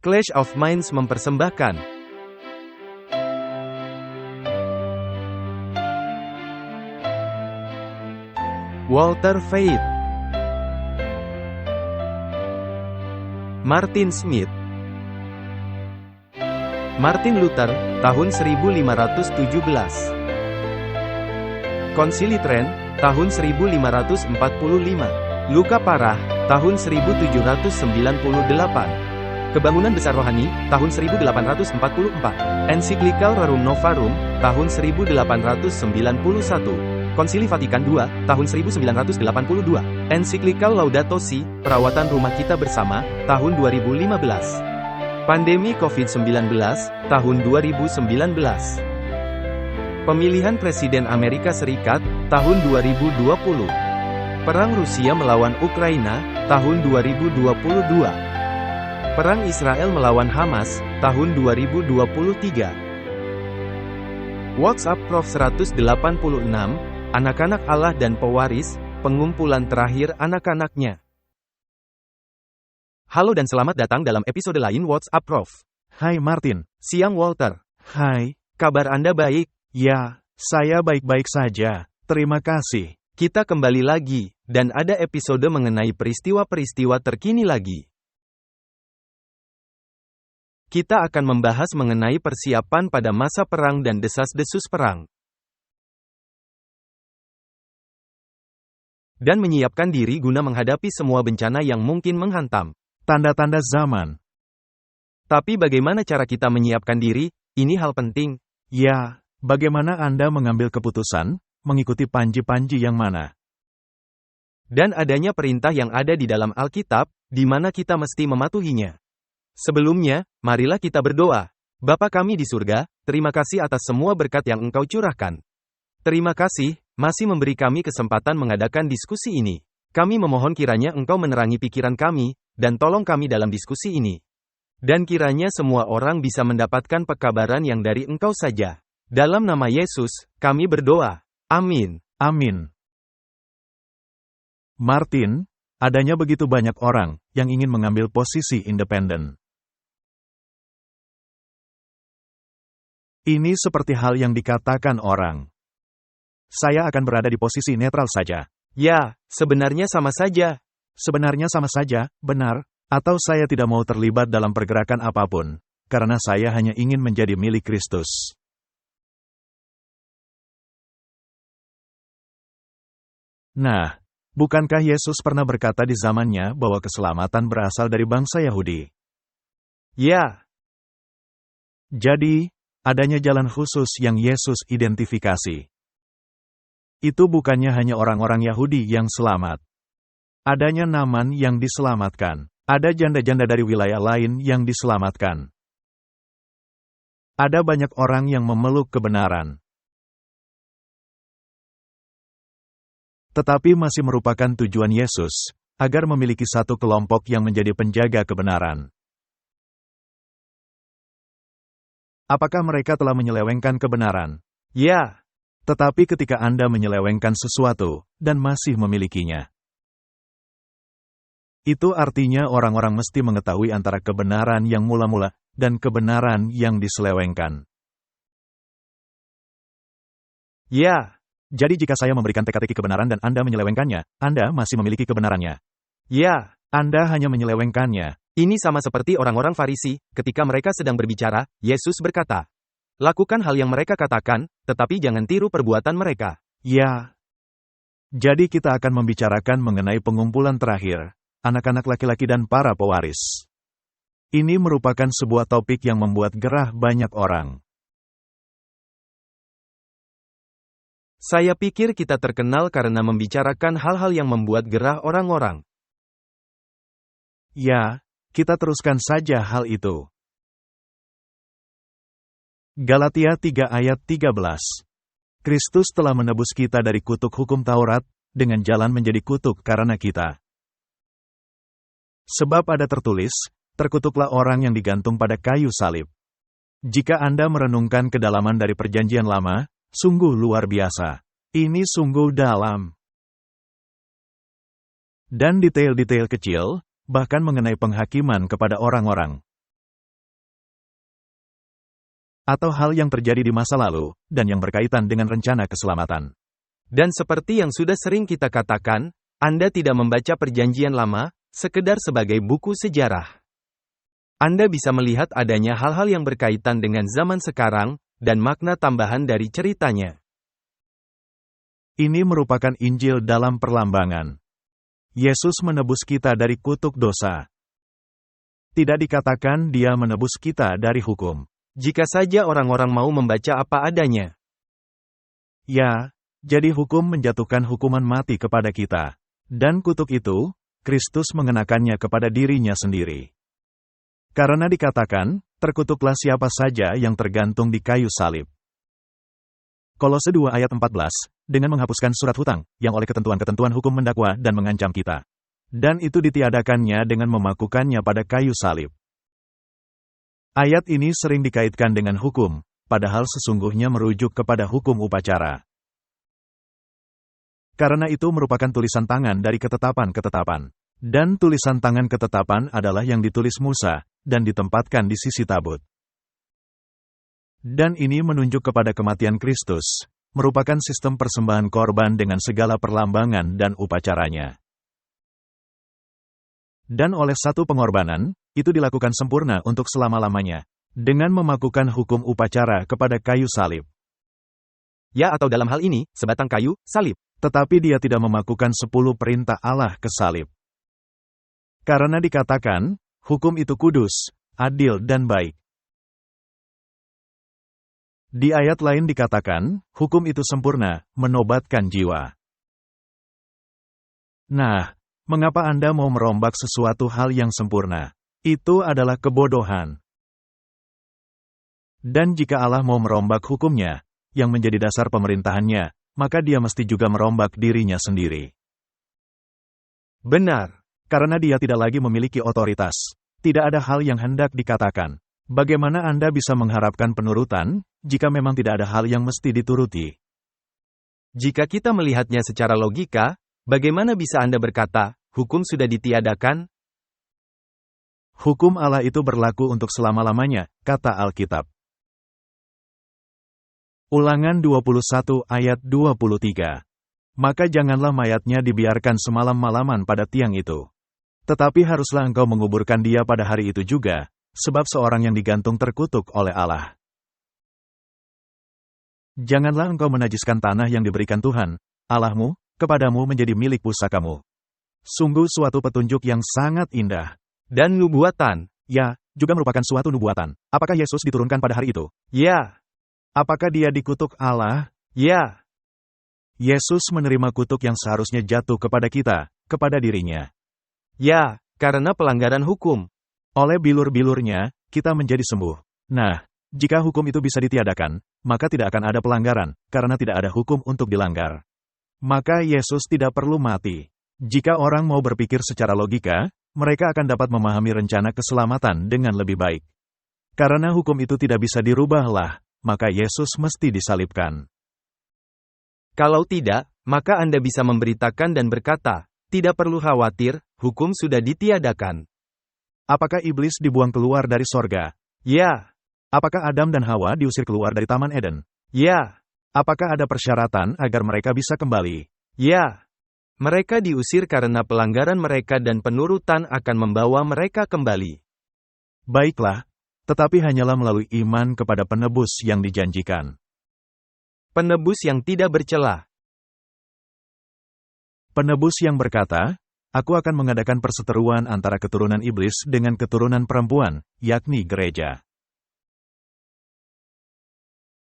Clash of Minds mempersembahkan Walter Veith, Martin Smith, Martin Luther, tahun 1517. Konsili Trent, tahun 1545. Luka Parah, tahun 1798. Kebangunan Besar Rohani, tahun 1844. Ensiklikal Rerum Novarum, tahun 1891. Konsili Vatikan II, tahun 1982. Ensiklikal Laudato Si, Perawatan Rumah Kita Bersama, tahun 2015. Pandemi COVID-19, tahun 2019. Pemilihan Presiden Amerika Serikat, tahun 2020. Perang Rusia melawan Ukraina, tahun 2022. Perang Israel melawan Hamas, tahun 2023. WhatsApp Prof 186, Anak-anak Allah dan Pewaris, pengumpulan terakhir anak-anaknya. Halo dan selamat datang dalam episode lain WhatsApp Prof. Hai Martin. Siang Walter. Hai. Kabar Anda baik? Ya, saya baik-baik saja. Terima kasih. Kita kembali lagi, dan ada episode mengenai peristiwa-peristiwa terkini lagi. Kita akan membahas mengenai persiapan pada masa perang dan desas-desus perang. Dan menyiapkan diri guna menghadapi semua bencana yang mungkin menghantam. Tanda-tanda zaman. Tapi bagaimana cara kita menyiapkan diri? Ini hal penting. Ya, bagaimana Anda mengambil keputusan, mengikuti panji-panji yang mana? Dan adanya perintah yang ada di dalam Alkitab, di mana kita mesti mematuhinya. Sebelumnya, marilah kita berdoa. Bapa kami di surga, terima kasih atas semua berkat yang Engkau curahkan. Terima kasih, masih memberi kami kesempatan mengadakan diskusi ini. Kami memohon kiranya Engkau menerangi pikiran kami, dan tolong kami dalam diskusi ini. Dan kiranya semua orang bisa mendapatkan pekabaran yang dari Engkau saja. Dalam nama Yesus, kami berdoa. Amin. Amin. Martin, adanya begitu banyak orang yang ingin mengambil posisi independen. Ini seperti hal yang dikatakan orang. Saya akan berada di posisi netral saja. Ya, sebenarnya sama saja. Sebenarnya sama saja, benar, atau saya tidak mau terlibat dalam pergerakan apapun, karena saya hanya ingin menjadi milik Kristus. Nah, bukankah Yesus pernah berkata di zamannya bahwa keselamatan berasal dari bangsa Yahudi? Ya. Jadi, adanya jalan khusus yang Yesus identifikasi. Itu bukannya hanya orang-orang Yahudi yang selamat. Adanya Naaman yang diselamatkan. Ada janda-janda dari wilayah lain yang diselamatkan. Ada banyak orang yang memeluk kebenaran. Tetapi masih merupakan tujuan Yesus, agar memiliki satu kelompok yang menjadi penjaga kebenaran. Apakah mereka telah menyelewengkan kebenaran? Ya. Tetapi ketika Anda menyelewengkan sesuatu, dan masih memilikinya, itu artinya orang-orang mesti mengetahui antara kebenaran yang mula-mula, dan kebenaran yang diselewengkan. Ya. Jadi jika saya memberikan teka-teki kebenaran dan Anda menyelewengkannya, Anda masih memiliki kebenarannya. Ya. Anda hanya menyelewengkannya. Ini sama seperti orang-orang Farisi, ketika mereka sedang berbicara, Yesus berkata, lakukan hal yang mereka katakan, tetapi jangan tiru perbuatan mereka. Ya. Jadi kita akan membicarakan mengenai pengumpulan terakhir, anak-anak laki-laki dan para pewaris. Ini merupakan sebuah topik yang membuat gerah banyak orang. Saya pikir kita terkenal karena membicarakan hal-hal yang membuat gerah orang-orang. Ya, kita teruskan saja hal itu. Galatia 3 ayat 13. Kristus telah menebus kita dari kutuk hukum Taurat, dengan jalan menjadi kutuk karena kita. Sebab ada tertulis, terkutuklah orang yang digantung pada kayu salib. Jika Anda merenungkan kedalaman dari perjanjian lama, sungguh luar biasa. Ini sungguh dalam. Dan detail-detail kecil, bahkan mengenai penghakiman kepada orang-orang. atau hal yang terjadi di masa lalu, dan yang berkaitan dengan rencana keselamatan. Dan seperti yang sudah sering kita katakan, Anda tidak membaca Perjanjian Lama, sekedar sebagai buku sejarah. Anda bisa melihat adanya hal-hal yang berkaitan dengan zaman sekarang, dan makna tambahan dari ceritanya. Ini merupakan Injil dalam perlambangan. Yesus menebus kita dari kutuk dosa. Tidak dikatakan Dia menebus kita dari hukum. Jika saja orang-orang mau membaca apa adanya. Ya, jadi hukum menjatuhkan hukuman mati kepada kita. Dan kutuk itu, Kristus mengenakannya kepada dirinya sendiri. Karena dikatakan, terkutuklah siapa saja yang tergantung di kayu salib. Kolose 2 ayat 14, dengan menghapuskan surat hutang, yang oleh ketentuan-ketentuan hukum mendakwa dan mengancam kita. Dan itu ditiadakannya dengan memakukannya pada kayu salib. Ayat ini sering dikaitkan dengan hukum, padahal sesungguhnya merujuk kepada hukum upacara. Karena itu merupakan tulisan tangan dari ketetapan-ketetapan. Dan tulisan tangan ketetapan adalah yang ditulis Musa, dan ditempatkan di sisi tabut. Dan ini menunjuk kepada kematian Kristus, merupakan sistem persembahan korban dengan segala perlambangan dan upacaranya. Dan oleh satu pengorbanan, itu dilakukan sempurna untuk selama-lamanya, dengan memakukan hukum upacara kepada kayu salib. Ya, atau dalam hal ini, sebatang kayu, salib. Tetapi Dia tidak memakukan 10 perintah Allah ke salib. Karena dikatakan, hukum itu kudus, adil dan baik. Di ayat lain dikatakan, hukum itu sempurna, menobatkan jiwa. Nah, mengapa Anda mau merombak sesuatu hal yang sempurna? Itu adalah kebodohan. Dan jika Allah mau merombak hukumnya, yang menjadi dasar pemerintahannya, maka Dia mesti juga merombak dirinya sendiri. Benar. Karena Dia tidak lagi memiliki otoritas. Tidak ada hal yang hendak dikatakan. Bagaimana Anda bisa mengharapkan penurutan, jika memang tidak ada hal yang mesti dituruti? Jika kita melihatnya secara logika, bagaimana bisa Anda berkata, hukum sudah ditiadakan? Hukum Allah itu berlaku untuk selama-lamanya, kata Alkitab. Ulangan 21 ayat 23. Maka janganlah mayatnya dibiarkan semalam-malaman pada tiang itu. Tetapi haruslah engkau menguburkan dia pada hari itu juga, sebab seorang yang digantung terkutuk oleh Allah. Janganlah engkau menajiskan tanah yang diberikan Tuhan, Allahmu, kepadamu menjadi milik pusakamu. Sungguh suatu petunjuk yang sangat indah. Dan nubuatan. Ya, juga merupakan suatu nubuatan. Apakah Yesus diturunkan pada hari itu? Ya. Apakah Dia dikutuk Allah? Ya. Yesus menerima kutuk yang seharusnya jatuh kepada kita, kepada dirinya. Ya, karena pelanggaran hukum. Oleh bilur-bilurnya, kita menjadi sembuh. Nah, jika hukum itu bisa ditiadakan, maka tidak akan ada pelanggaran, karena tidak ada hukum untuk dilanggar. Maka Yesus tidak perlu mati. Jika orang mau berpikir secara logika, mereka akan dapat memahami rencana keselamatan dengan lebih baik. Karena hukum itu tidak bisa dirubahlah, maka Yesus mesti disalibkan. Kalau tidak, maka Anda bisa memberitakan dan berkata, tidak perlu khawatir, hukum sudah ditiadakan. Apakah iblis dibuang keluar dari sorga? Ya. Apakah Adam dan Hawa diusir keluar dari Taman Eden? Ya. Apakah ada persyaratan agar mereka bisa kembali? Ya. Mereka diusir karena pelanggaran mereka dan penurutan akan membawa mereka kembali. Baiklah, tetapi hanyalah melalui iman kepada penebus yang dijanjikan. Penebus yang tidak bercela. Penebus yang berkata, aku akan mengadakan perseteruan antara keturunan iblis dengan keturunan perempuan, yakni gereja.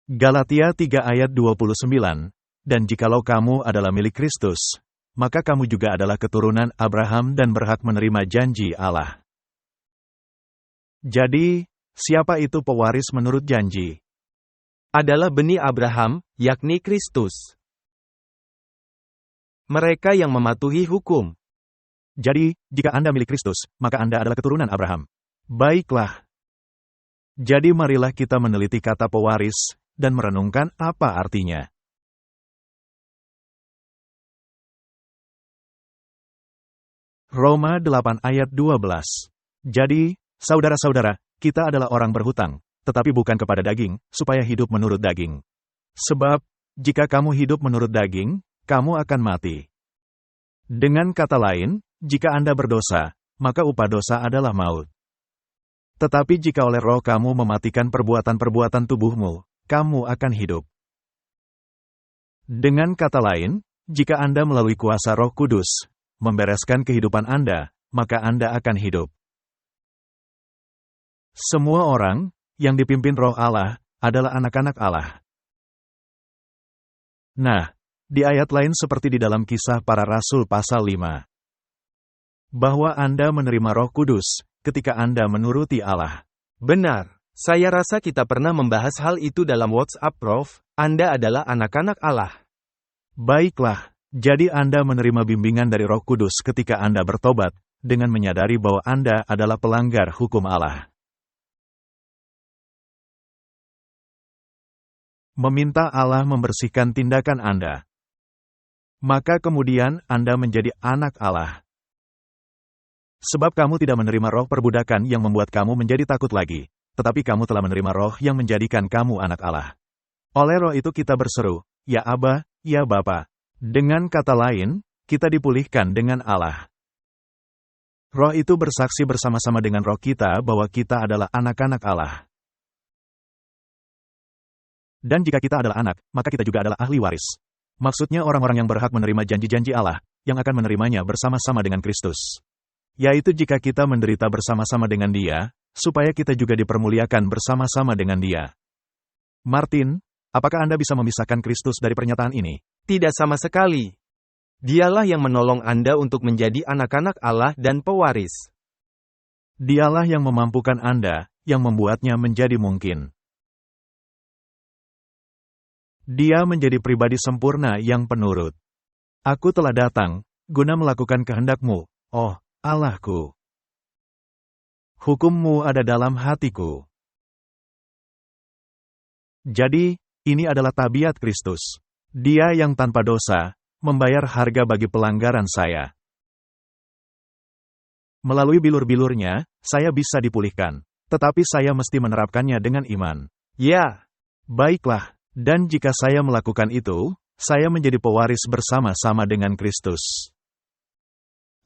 Galatia 3 ayat 29, dan jikalau kamu adalah milik Kristus, maka kamu juga adalah keturunan Abraham dan berhak menerima janji Allah. Jadi, siapa itu pewaris menurut janji? Adalah benih Abraham, yakni Kristus. Mereka yang mematuhi hukum. Jadi, jika Anda milik Kristus, maka Anda adalah keturunan Abraham. Baiklah. Jadi marilah kita meneliti kata pewaris, dan merenungkan apa artinya. Roma 8 ayat 12. Jadi, saudara-saudara, kita adalah orang berhutang, tetapi bukan kepada daging, supaya hidup menurut daging. Sebab, jika kamu hidup menurut daging, kamu akan mati. Dengan kata lain, jika Anda berdosa, maka upah dosa adalah maut. Tetapi jika oleh Roh kamu mematikan perbuatan-perbuatan tubuhmu, kamu akan hidup. Dengan kata lain, jika Anda melalui kuasa Roh Kudus membereskan kehidupan Anda, maka Anda akan hidup. Semua orang yang dipimpin Roh Allah adalah anak-anak Allah. Nah, di ayat lain seperti di dalam Kisah Para Rasul pasal 5, bahwa Anda menerima Roh Kudus ketika Anda menuruti Allah. Benar. Saya rasa kita pernah membahas hal itu dalam WhatsApp, Prof. Anda adalah anak-anak Allah. Baiklah, jadi Anda menerima bimbingan dari Roh Kudus ketika Anda bertobat, dengan menyadari bahwa Anda adalah pelanggar hukum Allah. Meminta Allah membersihkan tindakan Anda. Maka kemudian Anda menjadi anak Allah. Sebab kamu tidak menerima roh perbudakan yang membuat kamu menjadi takut lagi, tetapi kamu telah menerima roh yang menjadikan kamu anak Allah. Oleh roh itu kita berseru, "Ya Aba, ya Bapa." Dengan kata lain, kita dipulihkan dengan Allah. Roh itu bersaksi bersama-sama dengan roh kita bahwa kita adalah anak-anak Allah. Dan jika kita adalah anak, maka kita juga adalah ahli waris. Maksudnya orang-orang yang berhak menerima janji-janji Allah, yang akan menerimanya bersama-sama dengan Kristus. Yaitu jika kita menderita bersama-sama dengan Dia, supaya kita juga dipermuliakan bersama-sama dengan Dia. Martin, apakah Anda bisa memisahkan Kristus dari pernyataan ini? Tidak sama sekali. Dialah yang menolong Anda untuk menjadi anak-anak Allah dan pewaris. Dialah yang memampukan Anda, yang membuatnya menjadi mungkin. Dia menjadi pribadi sempurna yang penurut. Aku telah datang, guna melakukan kehendak-Mu, oh Allahku. Hukum-Mu ada dalam hatiku. Jadi, ini adalah tabiat Kristus. Dia yang tanpa dosa, membayar harga bagi pelanggaran saya. Melalui bilur-bilurnya, saya bisa dipulihkan. Tetapi saya mesti menerapkannya dengan iman. Ya. Baiklah, dan jika saya melakukan itu, saya menjadi pewaris bersama-sama dengan Kristus.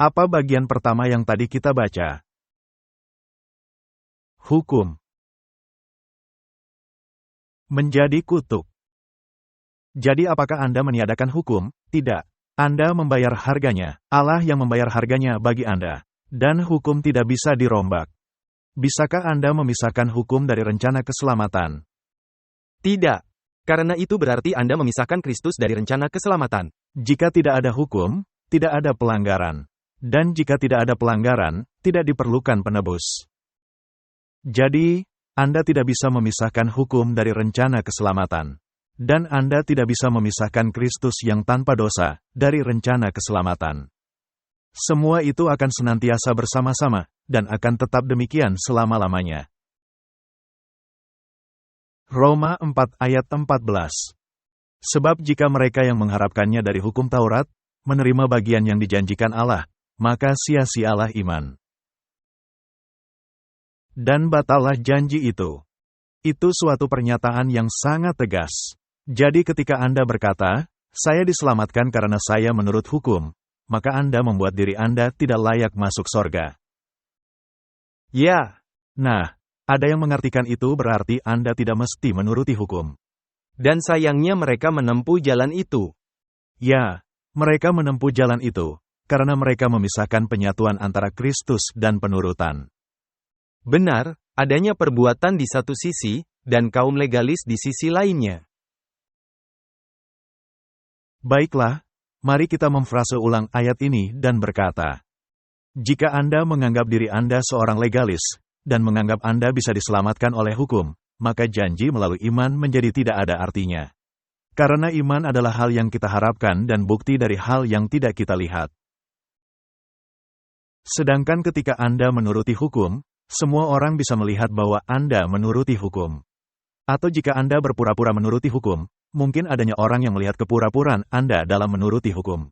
Apa bagian pertama yang tadi kita baca? Hukum. Menjadi kutuk. Jadi apakah Anda meniadakan hukum? Tidak. Anda membayar harganya. Allah yang membayar harganya bagi Anda. Dan hukum tidak bisa dirombak. Bisakah Anda memisahkan hukum dari rencana keselamatan? Tidak. Karena itu berarti Anda memisahkan Kristus dari rencana keselamatan. Jika tidak ada hukum, tidak ada pelanggaran. Dan jika tidak ada pelanggaran, tidak diperlukan penebus. Jadi, Anda tidak bisa memisahkan hukum dari rencana keselamatan. Dan Anda tidak bisa memisahkan Kristus yang tanpa dosa dari rencana keselamatan. Semua itu akan senantiasa bersama-sama, dan akan tetap demikian selama-lamanya. Roma 4 ayat 14. Sebab jika mereka yang mengharapkannya dari hukum Taurat, menerima bagian yang dijanjikan Allah, maka sia-sialah iman. Dan batallah janji itu. Itu suatu pernyataan yang sangat tegas. Jadi ketika Anda berkata, "Saya diselamatkan karena saya menurut hukum," maka Anda membuat diri Anda tidak layak masuk sorga. Ya. Nah, ada yang mengartikan itu berarti Anda tidak mesti menuruti hukum. Dan sayangnya mereka menempuh jalan itu. Ya, mereka menempuh jalan itu, karena mereka memisahkan penyatuan antara Kristus dan penurutan. Benar, adanya perbuatan di satu sisi, dan kaum legalis di sisi lainnya. Baiklah, mari kita memfrase ulang ayat ini dan berkata, jika Anda menganggap diri Anda seorang legalis, dan menganggap Anda bisa diselamatkan oleh hukum, maka janji melalui iman menjadi tidak ada artinya. Karena iman adalah hal yang kita harapkan dan bukti dari hal yang tidak kita lihat. Sedangkan ketika Anda menuruti hukum, semua orang bisa melihat bahwa Anda menuruti hukum. Atau jika Anda berpura-pura menuruti hukum, mungkin adanya orang yang melihat kepura-puraan Anda dalam menuruti hukum.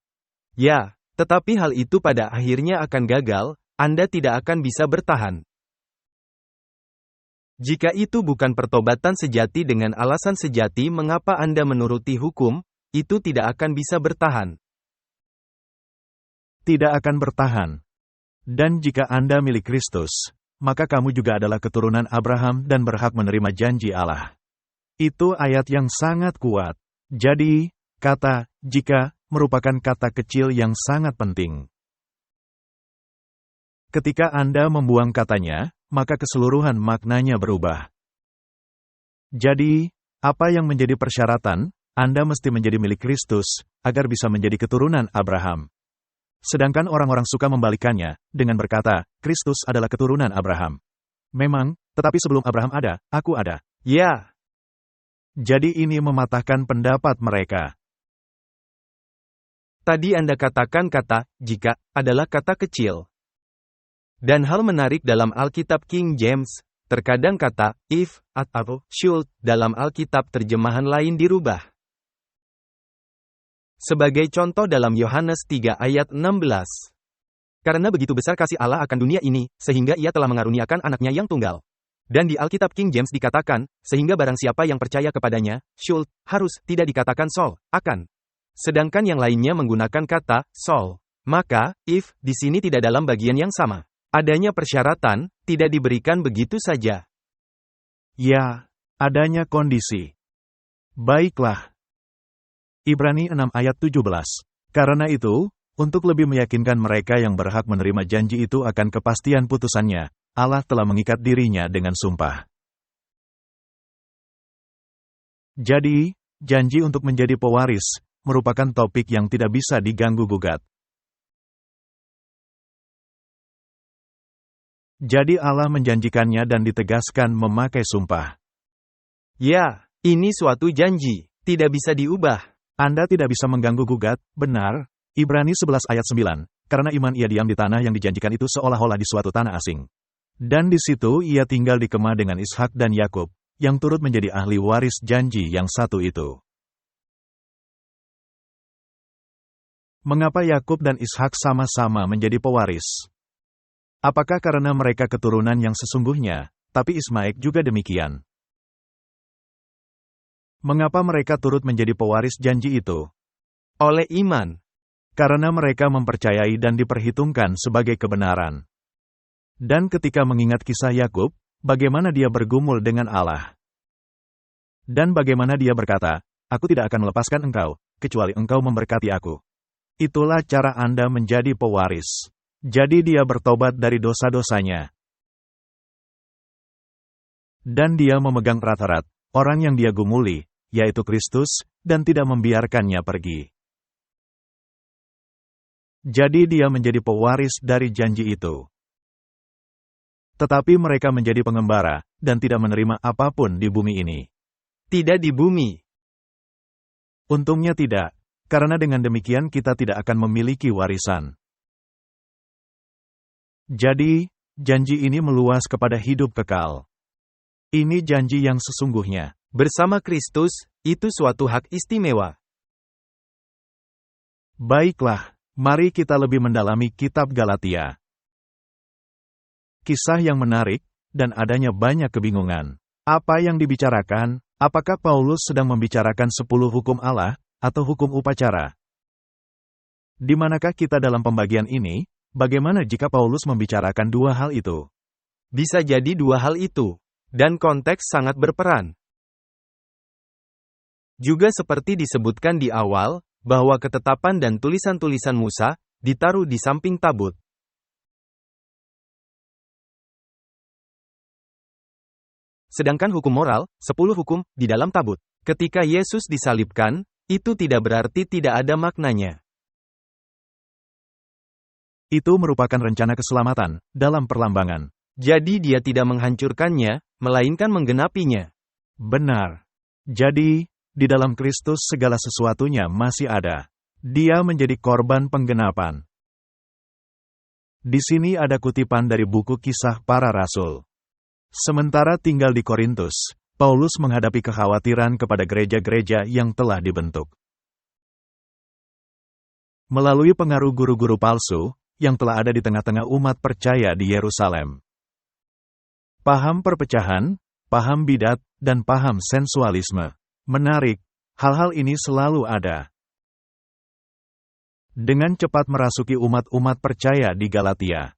Ya, tetapi hal itu pada akhirnya akan gagal, Anda tidak akan bisa bertahan. Jika itu bukan pertobatan sejati dengan alasan sejati mengapa Anda menuruti hukum, itu tidak akan bisa bertahan. Tidak akan bertahan. Dan jika Anda milik Kristus, maka kamu juga adalah keturunan Abraham dan berhak menerima janji Allah. Itu ayat yang sangat kuat. Jadi, kata "jika" merupakan kata kecil yang sangat penting. Ketika Anda membuang katanya, maka keseluruhan maknanya berubah. Jadi, apa yang menjadi persyaratan? Anda mesti menjadi milik Kristus, agar bisa menjadi keturunan Abraham. Sedangkan orang-orang suka membalikannya, dengan berkata, Kristus adalah keturunan Abraham. Memang, tetapi sebelum Abraham ada, aku ada. Ya. Jadi ini mematahkan pendapat mereka. Tadi Anda katakan kata "jika" adalah kata kecil. Dan hal menarik dalam Alkitab King James, terkadang kata "if" atau "should" dalam Alkitab terjemahan lain dirubah. Sebagai contoh dalam Yohanes 3 ayat 16. Karena begitu besar kasih Allah akan dunia ini, sehingga ia telah mengaruniakan anaknya yang tunggal. Dan di Alkitab King James dikatakan, sehingga barang siapa yang percaya kepadanya, should, harus, tidak dikatakan shall, akan. Sedangkan yang lainnya menggunakan kata shall. Maka, if, di sini tidak dalam bagian yang sama. Adanya persyaratan, tidak diberikan begitu saja. Ya, adanya kondisi. Baiklah. Ibrani 6 ayat 17. Karena itu, untuk lebih meyakinkan mereka yang berhak menerima janji itu akan kepastian putusannya, Allah telah mengikat dirinya dengan sumpah. Jadi, janji untuk menjadi pewaris, merupakan topik yang tidak bisa diganggu-gugat. Jadi Allah menjanjikannya dan ditegaskan memakai sumpah. Ya, ini suatu janji, tidak bisa diubah. Anda tidak bisa mengganggu-gugat, benar? Ibrani 11 ayat 9, karena iman ia diam di tanah yang dijanjikan itu seolah-olah di suatu tanah asing. Dan di situ ia tinggal di kemah dengan Ishak dan Yakub, yang turut menjadi ahli waris janji yang satu itu. Mengapa Yakub dan Ishak sama-sama menjadi pewaris? Apakah karena mereka keturunan yang sesungguhnya, tapi Ismail juga demikian? Mengapa mereka turut menjadi pewaris janji itu? Oleh iman. Karena mereka mempercayai dan diperhitungkan sebagai kebenaran. Dan ketika mengingat kisah Yakub, bagaimana dia bergumul dengan Allah. Dan bagaimana dia berkata, aku tidak akan melepaskan engkau, kecuali engkau memberkati aku. Itulah cara Anda menjadi pewaris. Jadi dia bertobat dari dosa-dosanya. Dan dia memegang erat-erat orang yang dia gumuli, yaitu Kristus, dan tidak membiarkannya pergi. Jadi dia menjadi pewaris dari janji itu. Tetapi mereka menjadi pengembara, dan tidak menerima apapun di bumi ini. Tidak di bumi. Untungnya tidak, karena dengan demikian kita tidak akan memiliki warisan. Jadi, janji ini meluas kepada hidup kekal. Ini janji yang sesungguhnya. Bersama Kristus, itu suatu hak istimewa. Baiklah, mari kita lebih mendalami kitab Galatia. Kisah yang menarik, dan adanya banyak kebingungan. Apa yang dibicarakan? Apakah Paulus sedang membicarakan 10 hukum Allah, atau hukum upacara? Di manakah kita dalam pembagian ini? Bagaimana jika Paulus membicarakan dua hal itu? Bisa jadi dua hal itu. Dan konteks sangat berperan. Juga seperti disebutkan di awal, bahwa ketetapan dan tulisan-tulisan Musa, ditaruh di samping tabut. Sedangkan hukum moral, 10 hukum, di dalam tabut. Ketika Yesus disalibkan, itu tidak berarti tidak ada maknanya. Itu merupakan rencana keselamatan, dalam perlambangan. Jadi dia tidak menghancurkannya, melainkan menggenapinya. Benar. Jadi, di dalam Kristus segala sesuatunya masih ada. Dia menjadi korban penggenapan. Di sini ada kutipan dari buku Kisah Para Rasul. Sementara tinggal di Korintus, Paulus menghadapi kekhawatiran kepada gereja-gereja yang telah dibentuk. Melalui pengaruh guru-guru palsu, yang telah ada di tengah-tengah umat percaya di Yerusalem. Paham perpecahan, paham bidat, dan paham sensualisme. Menarik, hal-hal ini selalu ada. Dengan cepat merasuki umat-umat percaya di Galatia.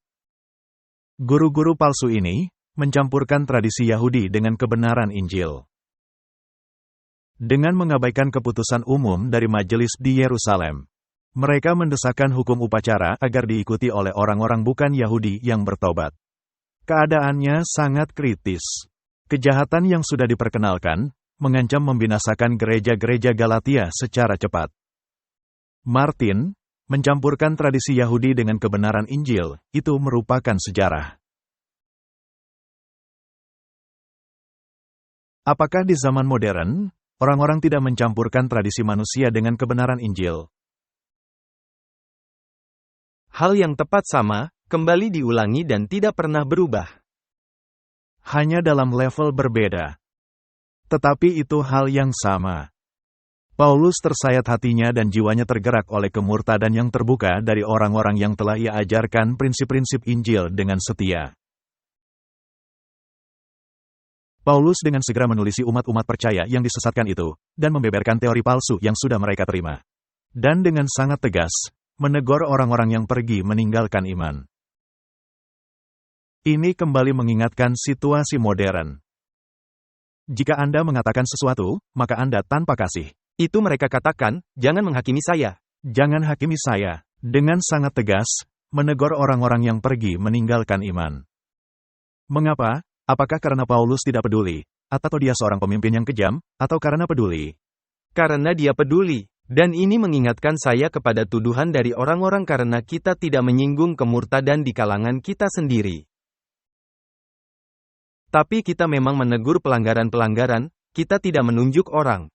Guru-guru palsu ini mencampurkan tradisi Yahudi dengan kebenaran Injil. Dengan mengabaikan keputusan umum dari majelis di Yerusalem, mereka mendesakkan hukum upacara agar diikuti oleh orang-orang bukan Yahudi yang bertobat. Keadaannya sangat kritis. Kejahatan yang sudah diperkenalkan mengancam membinasakan gereja-gereja Galatia secara cepat. Martin mencampurkan tradisi Yahudi dengan kebenaran Injil, itu merupakan sejarah. Apakah di zaman modern, orang-orang tidak mencampurkan tradisi manusia dengan kebenaran Injil? Hal yang tepat sama, kembali diulangi dan tidak pernah berubah. Hanya dalam level berbeda. Tetapi itu hal yang sama. Paulus tersayat hatinya dan jiwanya tergerak oleh kemurtadan yang terbuka dari orang-orang yang telah ia ajarkan prinsip-prinsip Injil dengan setia. Paulus dengan segera menulisi umat-umat percaya yang disesatkan itu, dan membeberkan teori palsu yang sudah mereka terima. Dan dengan sangat tegas, menegur orang-orang yang pergi meninggalkan iman. Ini kembali mengingatkan situasi modern. Jika Anda mengatakan sesuatu, maka Anda tanpa kasih. Itu mereka katakan, jangan menghakimi saya. Jangan hakimi saya. Dengan sangat tegas, menegur orang-orang yang pergi meninggalkan iman. Mengapa? Apakah karena Paulus tidak peduli? Atau dia seorang pemimpin yang kejam? Atau karena peduli? Karena dia peduli. Dan ini mengingatkan saya kepada tuduhan dari orang-orang karena kita tidak menyinggung kemurtadan di kalangan kita sendiri. Tapi kita memang menegur pelanggaran-pelanggaran, kita tidak menunjuk orang.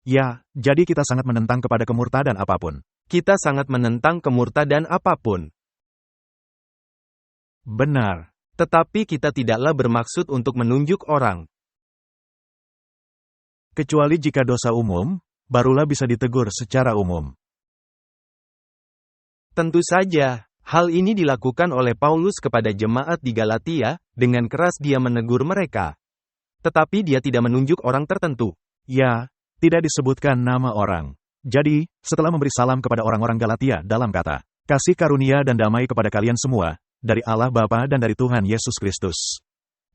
Ya, jadi kita sangat menentang kepada kemurtadan apapun. Kita sangat menentang kemurtadan apapun. Benar. Tetapi kita tidaklah bermaksud untuk menunjuk orang. Kecuali jika dosa umum, barulah bisa ditegur secara umum. Tentu saja, hal ini dilakukan oleh Paulus kepada jemaat di Galatia, dengan keras dia menegur mereka. Tetapi dia tidak menunjuk orang tertentu. Ya, tidak disebutkan nama orang. Jadi, setelah memberi salam kepada orang-orang Galatia dalam kata, kasih karunia dan damai kepada kalian semua, dari Allah Bapa dan dari Tuhan Yesus Kristus.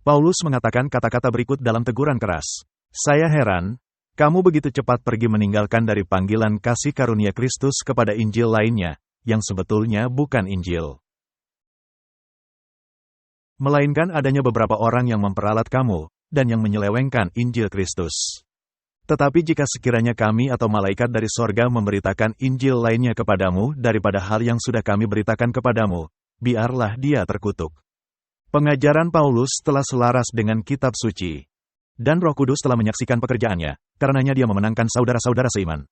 Paulus mengatakan kata-kata berikut dalam teguran keras. Saya heran, kamu begitu cepat pergi meninggalkan dari panggilan kasih karunia Kristus kepada Injil lainnya, yang sebetulnya bukan Injil. Melainkan adanya beberapa orang yang memperalat kamu, dan yang menyelewengkan Injil Kristus. Tetapi jika sekiranya kami atau malaikat dari sorga memberitakan Injil lainnya kepadamu daripada hal yang sudah kami beritakan kepadamu, biarlah dia terkutuk. Pengajaran Paulus telah selaras dengan kitab suci. Dan Roh Kudus telah menyaksikan pekerjaannya, karenanya dia memenangkan saudara-saudara seiman.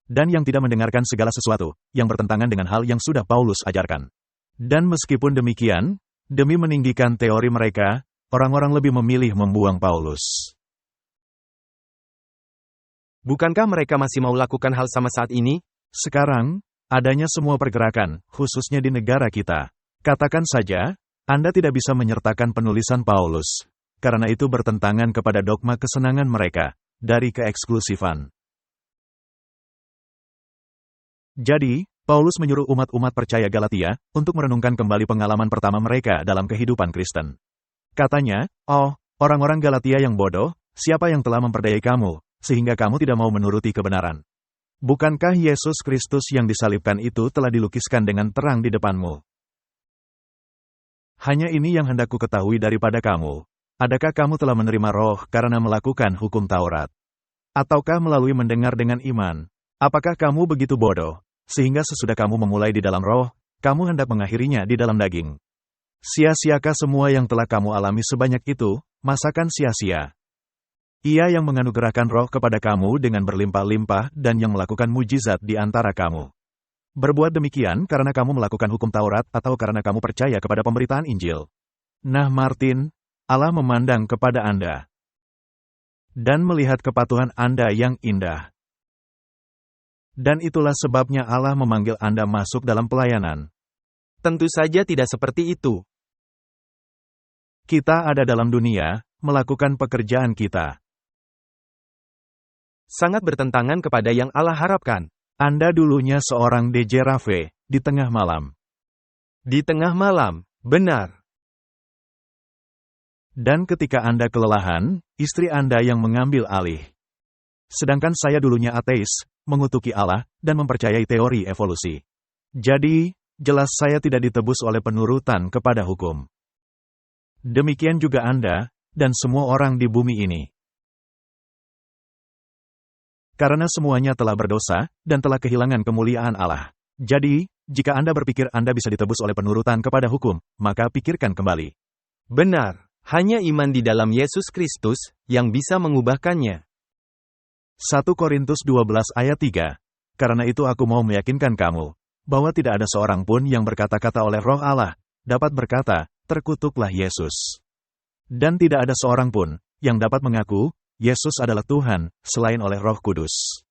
Dan yang tidak mendengarkan segala sesuatu, yang bertentangan dengan hal yang sudah Paulus ajarkan. Dan meskipun demikian, demi meninggikan teori mereka, orang-orang lebih memilih membuang Paulus. Bukankah mereka masih mau lakukan hal sama saat ini? Sekarang, adanya semua pergerakan, khususnya di negara kita. Katakan saja, Anda tidak bisa menyertakan penulisan Paulus, karena itu bertentangan kepada dogma kesenangan mereka, dari keeksklusifan. Jadi, Paulus menyuruh umat-umat percaya Galatia, untuk merenungkan kembali pengalaman pertama mereka dalam kehidupan Kristen. Katanya, oh, orang-orang Galatia yang bodoh, siapa yang telah memperdayai kamu, sehingga kamu tidak mau menuruti kebenaran? Bukankah Yesus Kristus yang disalibkan itu telah dilukiskan dengan terang di depanmu? Hanya ini yang hendak ku ketahui daripada kamu. Adakah kamu telah menerima roh karena melakukan hukum Taurat? Ataukah melalui mendengar dengan iman? Apakah kamu begitu bodoh, sehingga sesudah kamu memulai di dalam roh, kamu hendak mengakhirinya di dalam daging? Sia-siakah semua yang telah kamu alami sebanyak itu, masakan sia-sia? Ia yang menganugerahkan roh kepada kamu dengan berlimpah-limpah dan yang melakukan mujizat di antara kamu. Berbuat demikian karena kamu melakukan hukum Taurat atau karena kamu percaya kepada pemberitaan Injil. Nah Martin, Allah memandang kepada Anda dan melihat kepatuhan Anda yang indah. Dan itulah sebabnya Allah memanggil Anda masuk dalam pelayanan. Tentu saja tidak seperti itu. Kita ada dalam dunia, melakukan pekerjaan kita. Sangat bertentangan kepada yang Allah harapkan. Anda dulunya seorang DJ Raffe, di tengah malam. Di tengah malam, benar. Dan ketika Anda kelelahan, istri Anda yang mengambil alih. Sedangkan saya dulunya ateis, mengutuki Allah, dan mempercayai teori evolusi. Jadi, jelas saya tidak ditebus oleh penurutan kepada hukum. Demikian juga Anda, dan semua orang di bumi ini. Karena semuanya telah berdosa, dan telah kehilangan kemuliaan Allah. Jadi, jika Anda berpikir Anda bisa ditebus oleh penurutan kepada hukum, maka pikirkan kembali. Benar, hanya iman di dalam Yesus Kristus, yang bisa mengubahkannya. 1 Korintus 12 ayat 3. Karena itu aku mau meyakinkan kamu, bahwa tidak ada seorang pun yang berkata-kata oleh Roh Allah, dapat berkata, terkutuklah Yesus. Dan tidak ada seorang pun, yang dapat mengaku, Yesus adalah Tuhan, selain oleh Roh Kudus.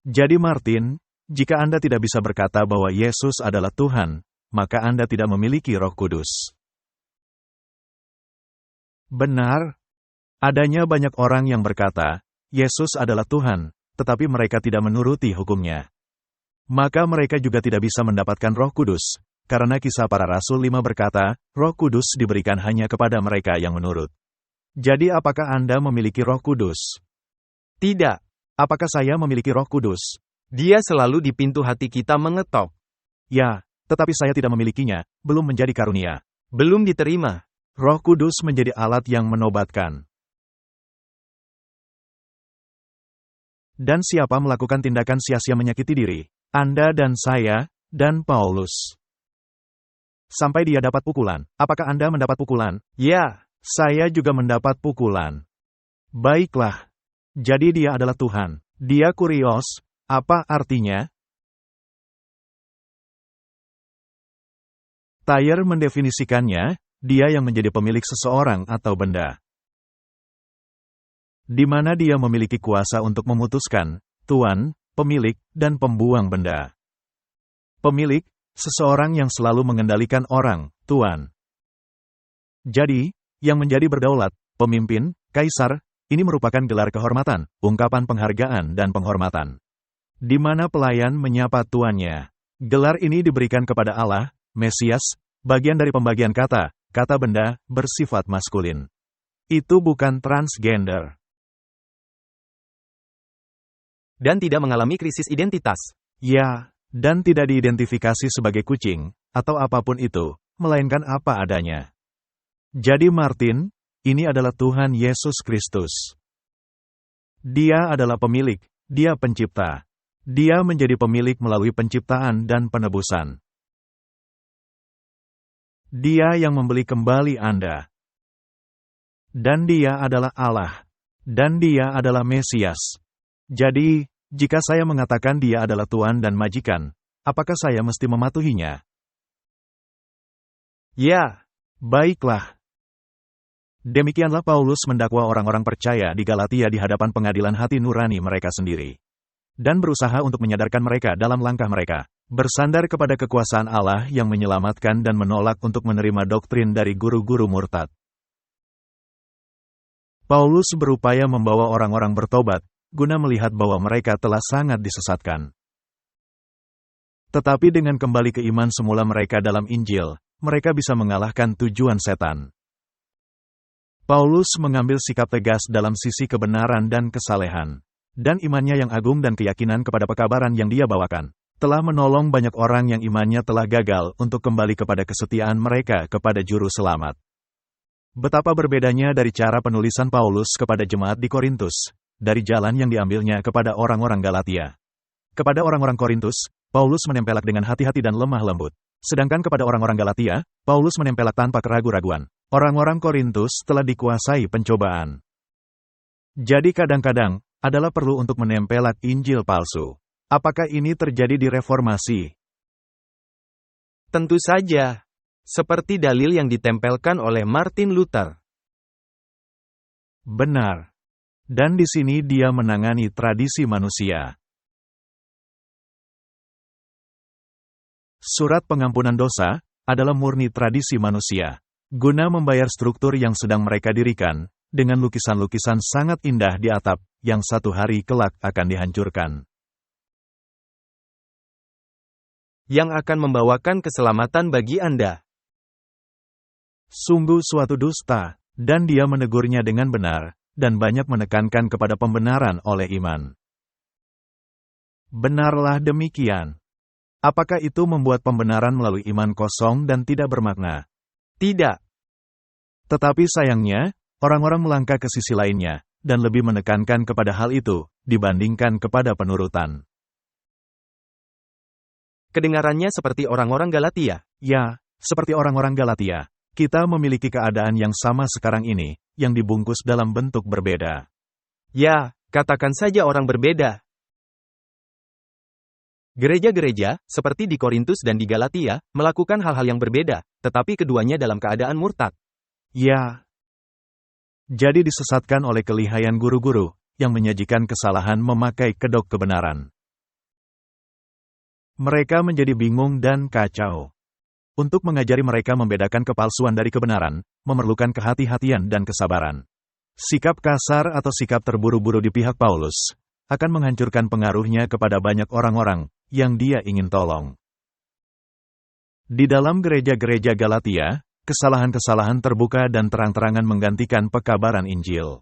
Jadi Martin, jika Anda tidak bisa berkata bahwa Yesus adalah Tuhan, maka Anda tidak memiliki Roh Kudus. Benar. Adanya banyak orang yang berkata, Yesus adalah Tuhan, tetapi mereka tidak menuruti hukumnya. Maka mereka juga tidak bisa mendapatkan Roh Kudus, karena Kisah Para Rasul 5 berkata, Roh Kudus diberikan hanya kepada mereka yang menurut. Jadi apakah Anda memiliki Roh Kudus? Tidak. Apakah saya memiliki Roh Kudus? Dia selalu di pintu hati kita mengetok. Ya, tetapi saya tidak memilikinya, belum menjadi karunia. Belum diterima. Roh Kudus menjadi alat yang menobatkan. Dan siapa melakukan tindakan sia-sia menyakiti diri? Anda dan saya, dan Paulus. Sampai dia dapat pukulan. Apakah Anda mendapat pukulan? Ya. Saya juga mendapat pukulan. Baiklah. Jadi dia adalah Tuhan. Dia kurios. Apa artinya? Thayer mendefinisikannya, dia yang menjadi pemilik seseorang atau benda. Di mana dia memiliki kuasa untuk memutuskan, tuan, pemilik, dan pembuang benda. Pemilik, seseorang yang selalu mengendalikan orang, tuan. Jadi, yang menjadi berdaulat, pemimpin, kaisar, ini merupakan gelar kehormatan, ungkapan penghargaan dan penghormatan. Di mana pelayan menyapa tuannya. Gelar ini diberikan kepada Allah, Mesias, bagian dari pembagian kata benda, bersifat maskulin. Itu bukan transgender. Dan tidak mengalami krisis identitas. Ya, dan tidak diidentifikasi sebagai kucing, atau apapun itu, melainkan apa adanya. Jadi Martin, ini adalah Tuhan Yesus Kristus. Dia adalah pemilik, dia pencipta. Dia menjadi pemilik melalui penciptaan dan penebusan. Dia yang membeli kembali Anda. Dan dia adalah Allah. Dan dia adalah Mesias. Jadi, jika saya mengatakan dia adalah Tuan dan Majikan, apakah saya mesti mematuhinya? Ya. Baiklah. Demikianlah Paulus mendakwa orang-orang percaya di Galatia di hadapan pengadilan hati nurani mereka sendiri. Dan berusaha untuk menyadarkan mereka dalam langkah mereka. Bersandar kepada kekuasaan Allah yang menyelamatkan dan menolak untuk menerima doktrin dari guru-guru murtad. Paulus berupaya membawa orang-orang bertobat, guna melihat bahwa mereka telah sangat disesatkan. Tetapi dengan kembali ke iman semula mereka dalam Injil, mereka bisa mengalahkan tujuan setan. Paulus mengambil sikap tegas dalam sisi kebenaran dan kesalehan. Dan imannya yang agung dan keyakinan kepada pekabaran yang dia bawakan, telah menolong banyak orang yang imannya telah gagal untuk kembali kepada kesetiaan mereka kepada Juru Selamat. Betapa berbedanya dari cara penulisan Paulus kepada jemaat di Korintus, dari jalan yang diambilnya kepada orang-orang Galatia. Kepada orang-orang Korintus, Paulus menempelak dengan hati-hati dan lemah lembut. Sedangkan kepada orang-orang Galatia, Paulus menempelak tanpa keraguan-raguan. Orang-orang Korintus telah dikuasai pencobaan. Jadi kadang-kadang, adalah perlu untuk menempelak Injil palsu. Apakah ini terjadi di reformasi? Tentu saja. Seperti dalil yang ditempelkan oleh Martin Luther. Benar. Dan di sini dia menangani tradisi manusia. Surat pengampunan dosa adalah murni tradisi manusia. Guna membayar struktur yang sedang mereka dirikan, dengan lukisan-lukisan sangat indah di atap, yang satu hari kelak akan dihancurkan. Yang akan membawakan keselamatan bagi Anda. Sungguh suatu dusta, dan dia menegurnya dengan benar, dan banyak menekankan kepada pembenaran oleh iman. Benarlah demikian. Apakah itu membuat pembenaran melalui iman kosong dan tidak bermakna? Tidak. Tetapi sayangnya, orang-orang melangkah ke sisi lainnya, dan lebih menekankan kepada hal itu, dibandingkan kepada penurutan. Kedengarannya seperti orang-orang Galatia. Ya, seperti orang-orang Galatia. Kita memiliki keadaan yang sama sekarang ini, yang dibungkus dalam bentuk berbeda. Ya, katakan saja orang berbeda. Gereja-gereja, seperti di Korintus dan di Galatia, melakukan hal-hal yang berbeda, tetapi keduanya dalam keadaan murtad. Ya. Jadi disesatkan oleh kelihayan guru-guru, yang menyajikan kesalahan memakai kedok kebenaran. Mereka menjadi bingung dan kacau. Untuk mengajari mereka membedakan kepalsuan dari kebenaran, memerlukan kehati-hatian dan kesabaran. Sikap kasar atau sikap terburu-buru di pihak Paulus, akan menghancurkan pengaruhnya kepada banyak orang-orang, yang dia ingin tolong. Di dalam gereja-gereja Galatia, kesalahan-kesalahan terbuka dan terang-terangan menggantikan pekabaran Injil.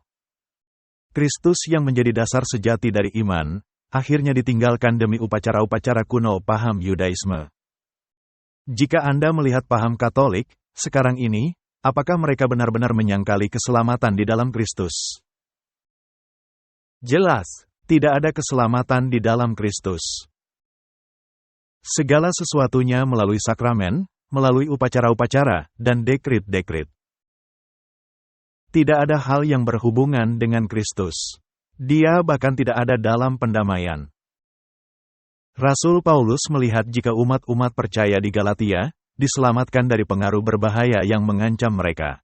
Kristus yang menjadi dasar sejati dari iman, akhirnya ditinggalkan demi upacara-upacara kuno paham Yudaisme. Jika Anda melihat paham Katolik, sekarang ini, apakah mereka benar-benar menyangkali keselamatan di dalam Kristus? Jelas, tidak ada keselamatan di dalam Kristus. Segala sesuatunya melalui sakramen, melalui upacara-upacara, dan dekrit-dekrit. Tidak ada hal yang berhubungan dengan Kristus. Dia bahkan tidak ada dalam pendamaian. Rasul Paulus melihat jika umat-umat percaya di Galatia, diselamatkan dari pengaruh berbahaya yang mengancam mereka.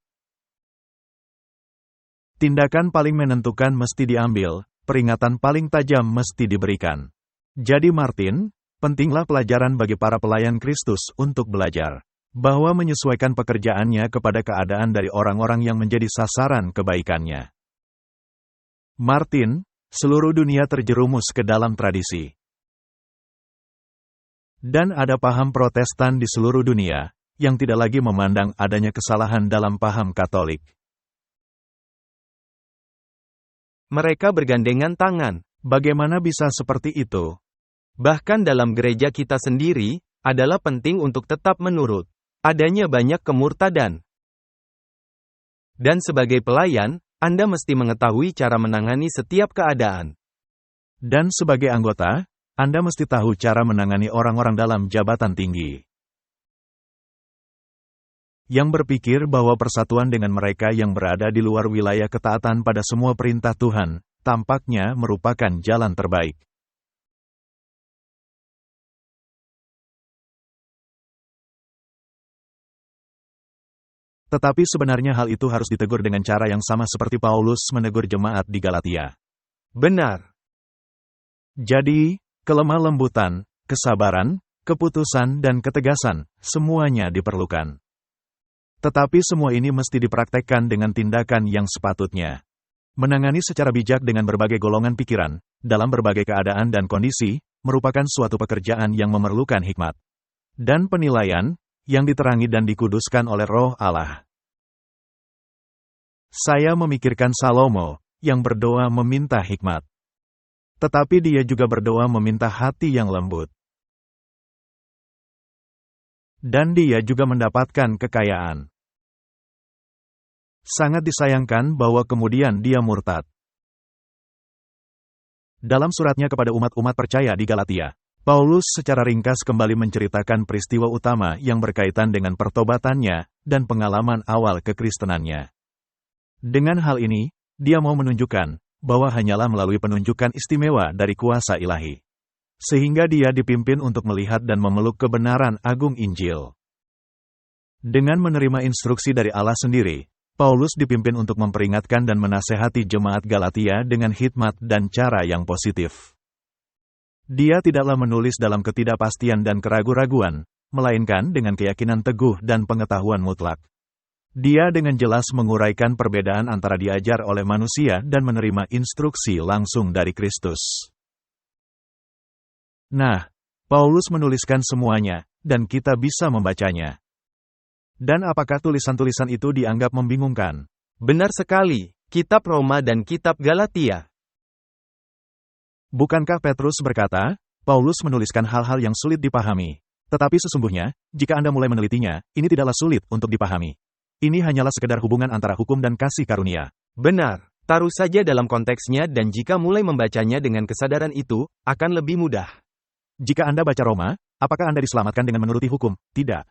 Tindakan paling menentukan mesti diambil, peringatan paling tajam mesti diberikan. Jadi Martin, pentinglah pelajaran bagi para pelayan Kristus untuk belajar bahwa menyesuaikan pekerjaannya kepada keadaan dari orang-orang yang menjadi sasaran kebaikannya. Martin, seluruh dunia terjerumus ke dalam tradisi. Dan ada paham Protestan di seluruh dunia, yang tidak lagi memandang adanya kesalahan dalam paham Katolik. Mereka bergandengan tangan. Bagaimana bisa seperti itu? Bahkan dalam gereja kita sendiri, adalah penting untuk tetap menurut. Adanya banyak kemurtadan. Dan sebagai pelayan, Anda mesti mengetahui cara menangani setiap keadaan. Dan sebagai anggota, Anda mesti tahu cara menangani orang-orang dalam jabatan tinggi. Yang berpikir bahwa persatuan dengan mereka yang berada di luar wilayah ketaatan pada semua perintah Tuhan, tampaknya merupakan jalan terbaik. Tetapi sebenarnya hal itu harus ditegur dengan cara yang sama seperti Paulus menegur jemaat di Galatia. Benar. Jadi, kelemah lembutan, kesabaran, keputusan dan ketegasan, semuanya diperlukan. Tetapi semua ini mesti dipraktekkan dengan tindakan yang sepatutnya. Menangani secara bijak dengan berbagai golongan pikiran, dalam berbagai keadaan dan kondisi, merupakan suatu pekerjaan yang memerlukan hikmat. Dan penilaian, yang diterangi dan dikuduskan oleh Roh Allah. Saya memikirkan Salomo, yang berdoa meminta hikmat. Tetapi dia juga berdoa meminta hati yang lembut. Dan dia juga mendapatkan kekayaan. Sangat disayangkan bahwa kemudian dia murtad. Dalam suratnya kepada umat-umat percaya di Galatia, Paulus secara ringkas kembali menceritakan peristiwa utama yang berkaitan dengan pertobatannya dan pengalaman awal kekristenannya. Dengan hal ini, dia mau menunjukkan bahwa hanyalah melalui penunjukan istimewa dari kuasa ilahi, sehingga dia dipimpin untuk melihat dan memeluk kebenaran agung Injil. Dengan menerima instruksi dari Allah sendiri, Paulus dipimpin untuk memperingatkan dan menasehati jemaat Galatia dengan hikmat dan cara yang positif. Dia tidaklah menulis dalam ketidakpastian dan keraguan-raguan, melainkan dengan keyakinan teguh dan pengetahuan mutlak. Dia dengan jelas menguraikan perbedaan antara diajar oleh manusia dan menerima instruksi langsung dari Kristus. Nah, Paulus menuliskan semuanya, dan kita bisa membacanya. Dan apakah tulisan-tulisan itu dianggap membingungkan? Benar sekali, kitab Roma dan kitab Galatia. Bukankah Petrus berkata, Paulus menuliskan hal-hal yang sulit dipahami. Tetapi sesungguhnya, jika Anda mulai menelitinya, ini tidaklah sulit untuk dipahami. Ini hanyalah sekedar hubungan antara hukum dan kasih karunia. Benar, taruh saja dalam konteksnya dan jika mulai membacanya dengan kesadaran itu, akan lebih mudah. Jika Anda baca Roma, apakah Anda diselamatkan dengan menuruti hukum? Tidak.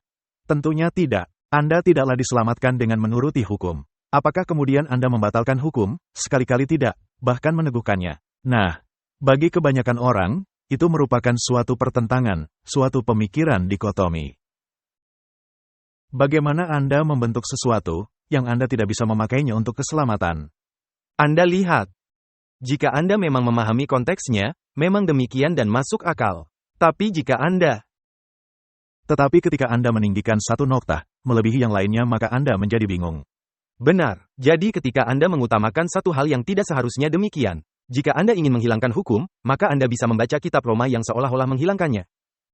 Tentunya tidak. Anda tidaklah diselamatkan dengan menuruti hukum. Apakah kemudian Anda membatalkan hukum? Sekali-kali tidak, bahkan meneguhkannya. Nah, bagi kebanyakan orang, itu merupakan suatu pertentangan, suatu pemikiran dikotomi. Bagaimana Anda membentuk sesuatu yang Anda tidak bisa memakainya untuk keselamatan? Anda lihat. Jika Anda memang memahami konteksnya, memang demikian dan masuk akal. Tapi jika Anda... Tetapi ketika Anda meninggikan satu noktah, melebihi yang lainnya maka Anda menjadi bingung. Benar, jadi ketika Anda mengutamakan satu hal yang tidak seharusnya demikian. Jika Anda ingin menghilangkan hukum, maka Anda bisa membaca kitab Roma yang seolah-olah menghilangkannya.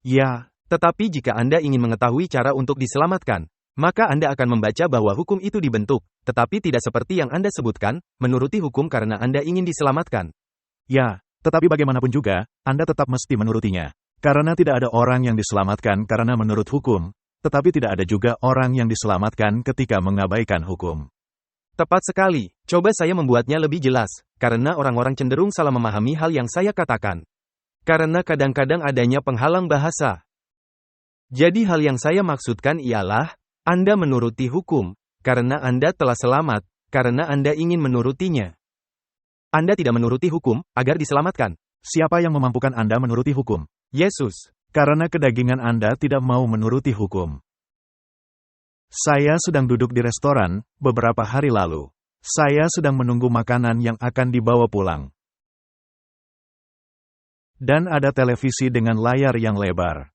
Ya. Tetapi jika Anda ingin mengetahui cara untuk diselamatkan, maka Anda akan membaca bahwa hukum itu dibentuk, tetapi tidak seperti yang Anda sebutkan, menuruti hukum karena Anda ingin diselamatkan. Ya, tetapi bagaimanapun juga, Anda tetap mesti menurutinya. Karena tidak ada orang yang diselamatkan karena menurut hukum, tetapi tidak ada juga orang yang diselamatkan ketika mengabaikan hukum. Tepat sekali, coba saya membuatnya lebih jelas, karena orang-orang cenderung salah memahami hal yang saya katakan. Karena kadang-kadang adanya penghalang bahasa. Jadi hal yang saya maksudkan ialah, Anda menuruti hukum, karena Anda telah selamat, karena Anda ingin menurutinya. Anda tidak menuruti hukum, agar diselamatkan. Siapa yang memampukan Anda menuruti hukum? Yesus. Karena kedagingan Anda tidak mau menuruti hukum. Saya sedang duduk di restoran, beberapa hari lalu. Saya sedang menunggu makanan yang akan dibawa pulang. Dan ada televisi dengan layar yang lebar.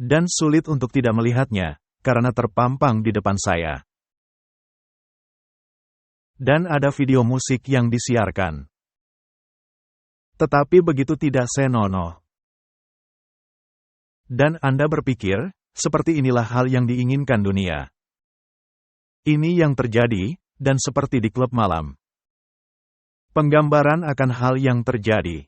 Dan sulit untuk tidak melihatnya, karena terpampang di depan saya. Dan ada video musik yang disiarkan. Tetapi begitu tidak senonoh. Dan Anda berpikir, seperti inilah hal yang diinginkan dunia. Ini yang terjadi, dan seperti di klub malam. Penggambaran akan hal yang terjadi.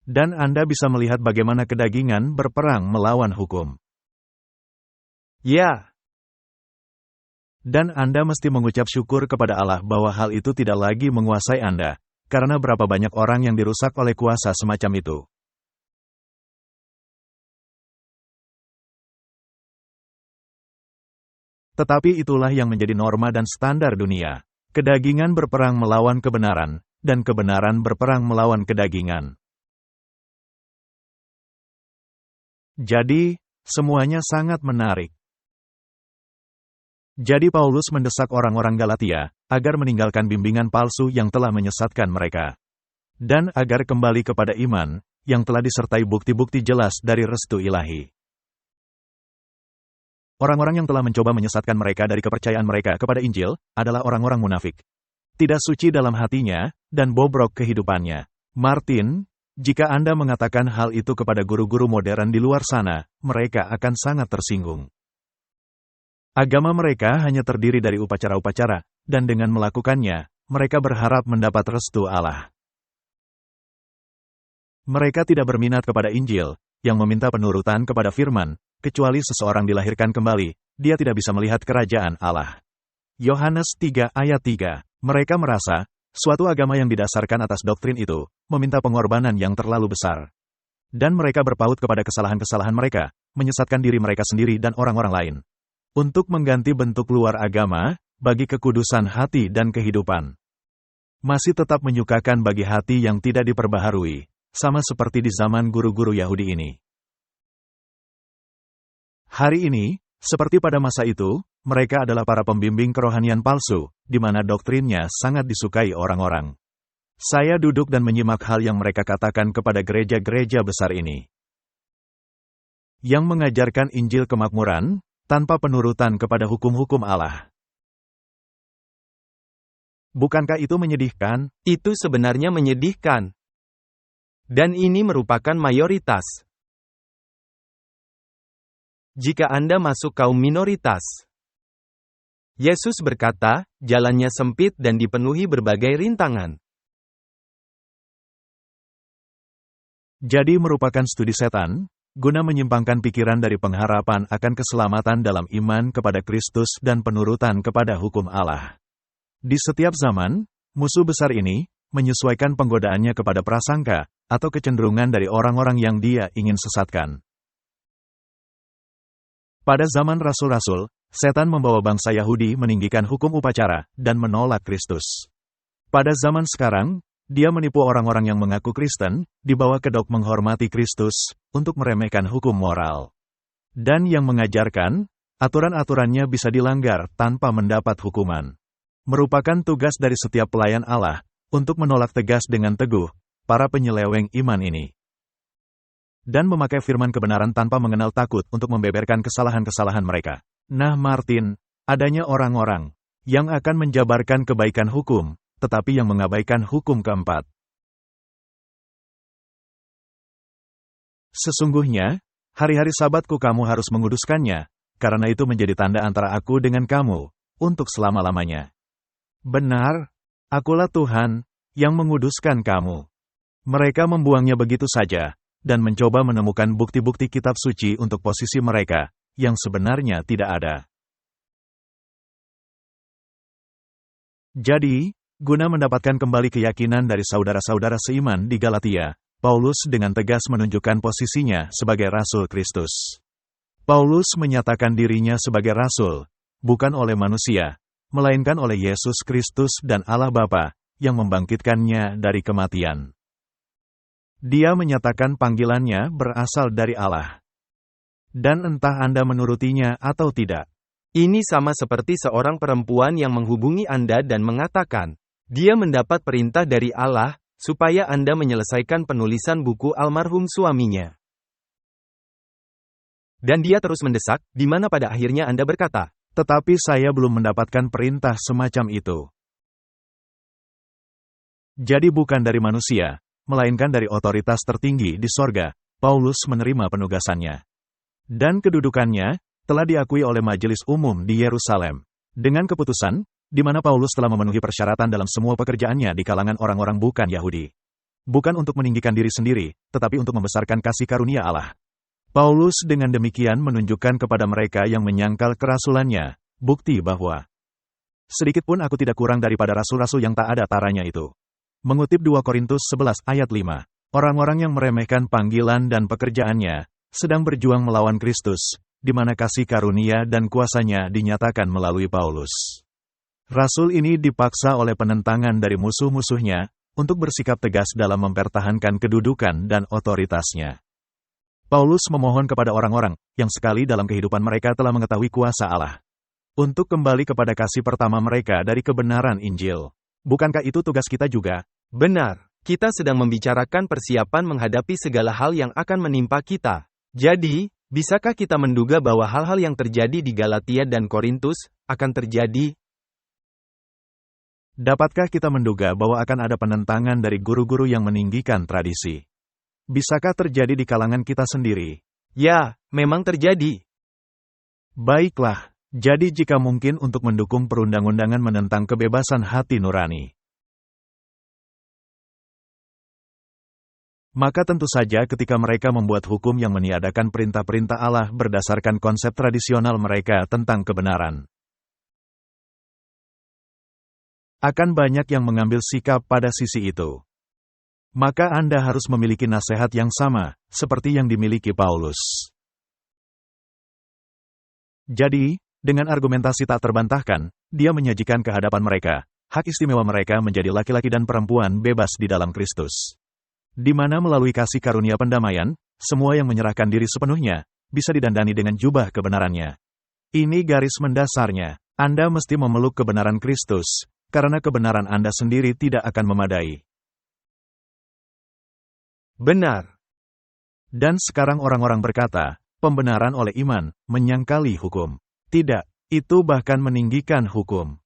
Dan Anda bisa melihat bagaimana kedagingan berperang melawan hukum. Ya. Dan Anda mesti mengucap syukur kepada Allah bahwa hal itu tidak lagi menguasai Anda, karena berapa banyak orang yang dirusak oleh kuasa semacam itu. Tetapi itulah yang menjadi norma dan standar dunia. Kedagingan berperang melawan kebenaran, dan kebenaran berperang melawan kedagingan. Jadi, semuanya sangat menarik. Jadi Paulus mendesak orang-orang Galatia, agar meninggalkan bimbingan palsu yang telah menyesatkan mereka. Dan agar kembali kepada iman, yang telah disertai bukti-bukti jelas dari restu ilahi. Orang-orang yang telah mencoba menyesatkan mereka dari kepercayaan mereka kepada Injil, adalah orang-orang munafik. Tidak suci dalam hatinya, dan bobrok kehidupannya. Martin, jika Anda mengatakan hal itu kepada guru-guru modern di luar sana, mereka akan sangat tersinggung. Agama mereka hanya terdiri dari upacara-upacara, dan dengan melakukannya, mereka berharap mendapat restu Allah. Mereka tidak berminat kepada Injil, yang meminta penurutan kepada firman, kecuali seseorang dilahirkan kembali, dia tidak bisa melihat kerajaan Allah. Yohanes 3 ayat 3. Mereka merasa, suatu agama yang didasarkan atas doktrin itu, meminta pengorbanan yang terlalu besar. Dan mereka berpaut kepada kesalahan-kesalahan mereka, menyesatkan diri mereka sendiri dan orang-orang lain. Untuk mengganti bentuk luar agama, bagi kekudusan hati dan kehidupan. Masih tetap menyukakan bagi hati yang tidak diperbaharui, sama seperti di zaman guru-guru Yahudi ini. Hari ini, seperti pada masa itu, mereka adalah para pembimbing kerohanian palsu, di mana doktrinnya sangat disukai orang-orang. Saya duduk dan menyimak hal yang mereka katakan kepada gereja-gereja besar ini. Yang mengajarkan Injil kemakmuran, tanpa penurutan kepada hukum-hukum Allah. Bukankah itu menyedihkan? Itu sebenarnya menyedihkan. Dan ini merupakan mayoritas. Jika Anda masuk kaum minoritas. Yesus berkata, jalannya sempit dan dipenuhi berbagai rintangan. Jadi merupakan studi setan, guna menyimpangkan pikiran dari pengharapan akan keselamatan dalam iman kepada Kristus dan penurutan kepada hukum Allah. Di setiap zaman, musuh besar ini menyesuaikan penggodaannya kepada prasangka atau kecenderungan dari orang-orang yang dia ingin sesatkan. Pada zaman rasul-rasul, setan membawa bangsa Yahudi meninggikan hukum upacara dan menolak Kristus. Pada zaman sekarang, dia menipu orang-orang yang mengaku Kristen, dibawa kedok menghormati Kristus, untuk meremehkan hukum moral. Dan yang mengajarkan, aturan-aturannya bisa dilanggar tanpa mendapat hukuman. Merupakan tugas dari setiap pelayan Allah, untuk menolak tegas dengan teguh, para penyeleweng iman ini. Dan memakai firman kebenaran tanpa mengenal takut untuk membeberkan kesalahan-kesalahan mereka. Nah Martin, adanya orang-orang, yang akan menjabarkan kebaikan hukum, tetapi yang mengabaikan hukum keempat. Sesungguhnya, hari-hari Sabatku kamu harus menguduskannya, karena itu menjadi tanda antara aku dengan kamu, untuk selama-lamanya. Benar, akulah Tuhan, yang menguduskan kamu. Mereka membuangnya begitu saja, dan mencoba menemukan bukti-bukti kitab suci untuk posisi mereka, yang sebenarnya tidak ada. Jadi, guna mendapatkan kembali keyakinan dari saudara-saudara seiman di Galatia, Paulus dengan tegas menunjukkan posisinya sebagai Rasul Kristus. Paulus menyatakan dirinya sebagai Rasul, bukan oleh manusia, melainkan oleh Yesus Kristus dan Allah Bapa, yang membangkitkannya dari kematian. Dia menyatakan panggilannya berasal dari Allah. Dan entah Anda menurutinya atau tidak. Ini sama seperti seorang perempuan yang menghubungi Anda dan mengatakan, dia mendapat perintah dari Allah, supaya Anda menyelesaikan penulisan buku almarhum suaminya. Dan dia terus mendesak, di mana pada akhirnya Anda berkata, tetapi saya belum mendapatkan perintah semacam itu. Jadi bukan dari manusia, melainkan dari otoritas tertinggi di sorga, Paulus menerima penugasannya. Dan kedudukannya telah diakui oleh majelis umum di Yerusalem. Dengan keputusan, di mana Paulus telah memenuhi persyaratan dalam semua pekerjaannya di kalangan orang-orang bukan Yahudi. Bukan untuk meninggikan diri sendiri, tetapi untuk membesarkan kasih karunia Allah. Paulus dengan demikian menunjukkan kepada mereka yang menyangkal kerasulannya, bukti bahwa sedikit pun aku tidak kurang daripada rasul-rasul yang tak ada taranya itu. Mengutip 2 Korintus 11 ayat 5, orang-orang yang meremehkan panggilan dan pekerjaannya, sedang berjuang melawan Kristus, di mana kasih karunia dan kuasanya dinyatakan melalui Paulus. Rasul ini dipaksa oleh penentangan dari musuh-musuhnya, untuk bersikap tegas dalam mempertahankan kedudukan dan otoritasnya. Paulus memohon kepada orang-orang, yang sekali dalam kehidupan mereka telah mengetahui kuasa Allah, untuk kembali kepada kasih pertama mereka dari kebenaran Injil. Bukankah itu tugas kita juga? Benar, kita sedang membicarakan persiapan menghadapi segala hal yang akan menimpa kita. Jadi, bisakah kita menduga bahwa hal-hal yang terjadi di Galatia dan Korintus, akan terjadi? Dapatkah kita menduga bahwa akan ada penentangan dari guru-guru yang meninggikan tradisi? Bisakah terjadi di kalangan kita sendiri? Ya, memang terjadi. Baiklah, jadi jika mungkin untuk mendukung perundang-undangan menentang kebebasan hati nurani, maka tentu saja ketika mereka membuat hukum yang meniadakan perintah-perintah Allah berdasarkan konsep tradisional mereka tentang kebenaran, akan banyak yang mengambil sikap pada sisi itu. Maka Anda harus memiliki nasihat yang sama, seperti yang dimiliki Paulus. Jadi, dengan argumentasi tak terbantahkan, dia menyajikan ke hadapan mereka, hak istimewa mereka menjadi laki-laki dan perempuan bebas di dalam Kristus. Di mana melalui kasih karunia pendamaian, semua yang menyerahkan diri sepenuhnya, bisa didandani dengan jubah kebenarannya. Ini garis mendasarnya, Anda mesti memeluk kebenaran Kristus, karena kebenaran Anda sendiri tidak akan memadai. Benar. Dan sekarang orang-orang berkata, pembenaran oleh iman, menyangkali hukum. Tidak, itu bahkan meninggikan hukum.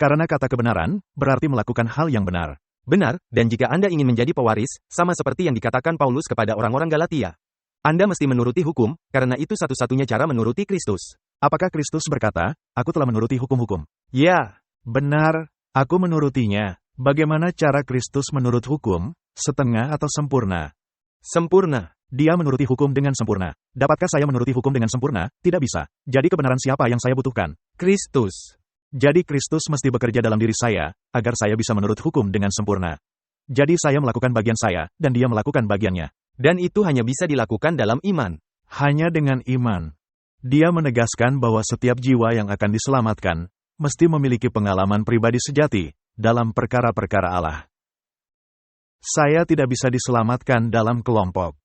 Karena kata kebenaran, berarti melakukan hal yang benar. Benar, dan jika Anda ingin menjadi pewaris, sama seperti yang dikatakan Paulus kepada orang-orang Galatia, Anda mesti menuruti hukum, karena itu satu-satunya cara menuruti Kristus. Apakah Kristus berkata, "Aku telah menuruti hukum-hukum"? Ya, Benar, aku menurutinya. Bagaimana cara Kristus menurut hukum, setengah atau sempurna? sempurna. Dia menuruti hukum dengan sempurna. Dapatkah saya menuruti hukum dengan sempurna? Tidak bisa. Jadi kebenaran siapa yang saya butuhkan? Kristus. Jadi Kristus mesti bekerja dalam diri saya, agar saya bisa menurut hukum dengan sempurna. Jadi saya melakukan bagian saya, dan dia melakukan bagiannya. Dan itu hanya bisa dilakukan dalam iman. Hanya dengan iman. Dia menegaskan bahwa setiap jiwa yang akan diselamatkan, mesti memiliki pengalaman pribadi sejati, dalam perkara-perkara Allah. Saya tidak bisa diselamatkan dalam kelompok.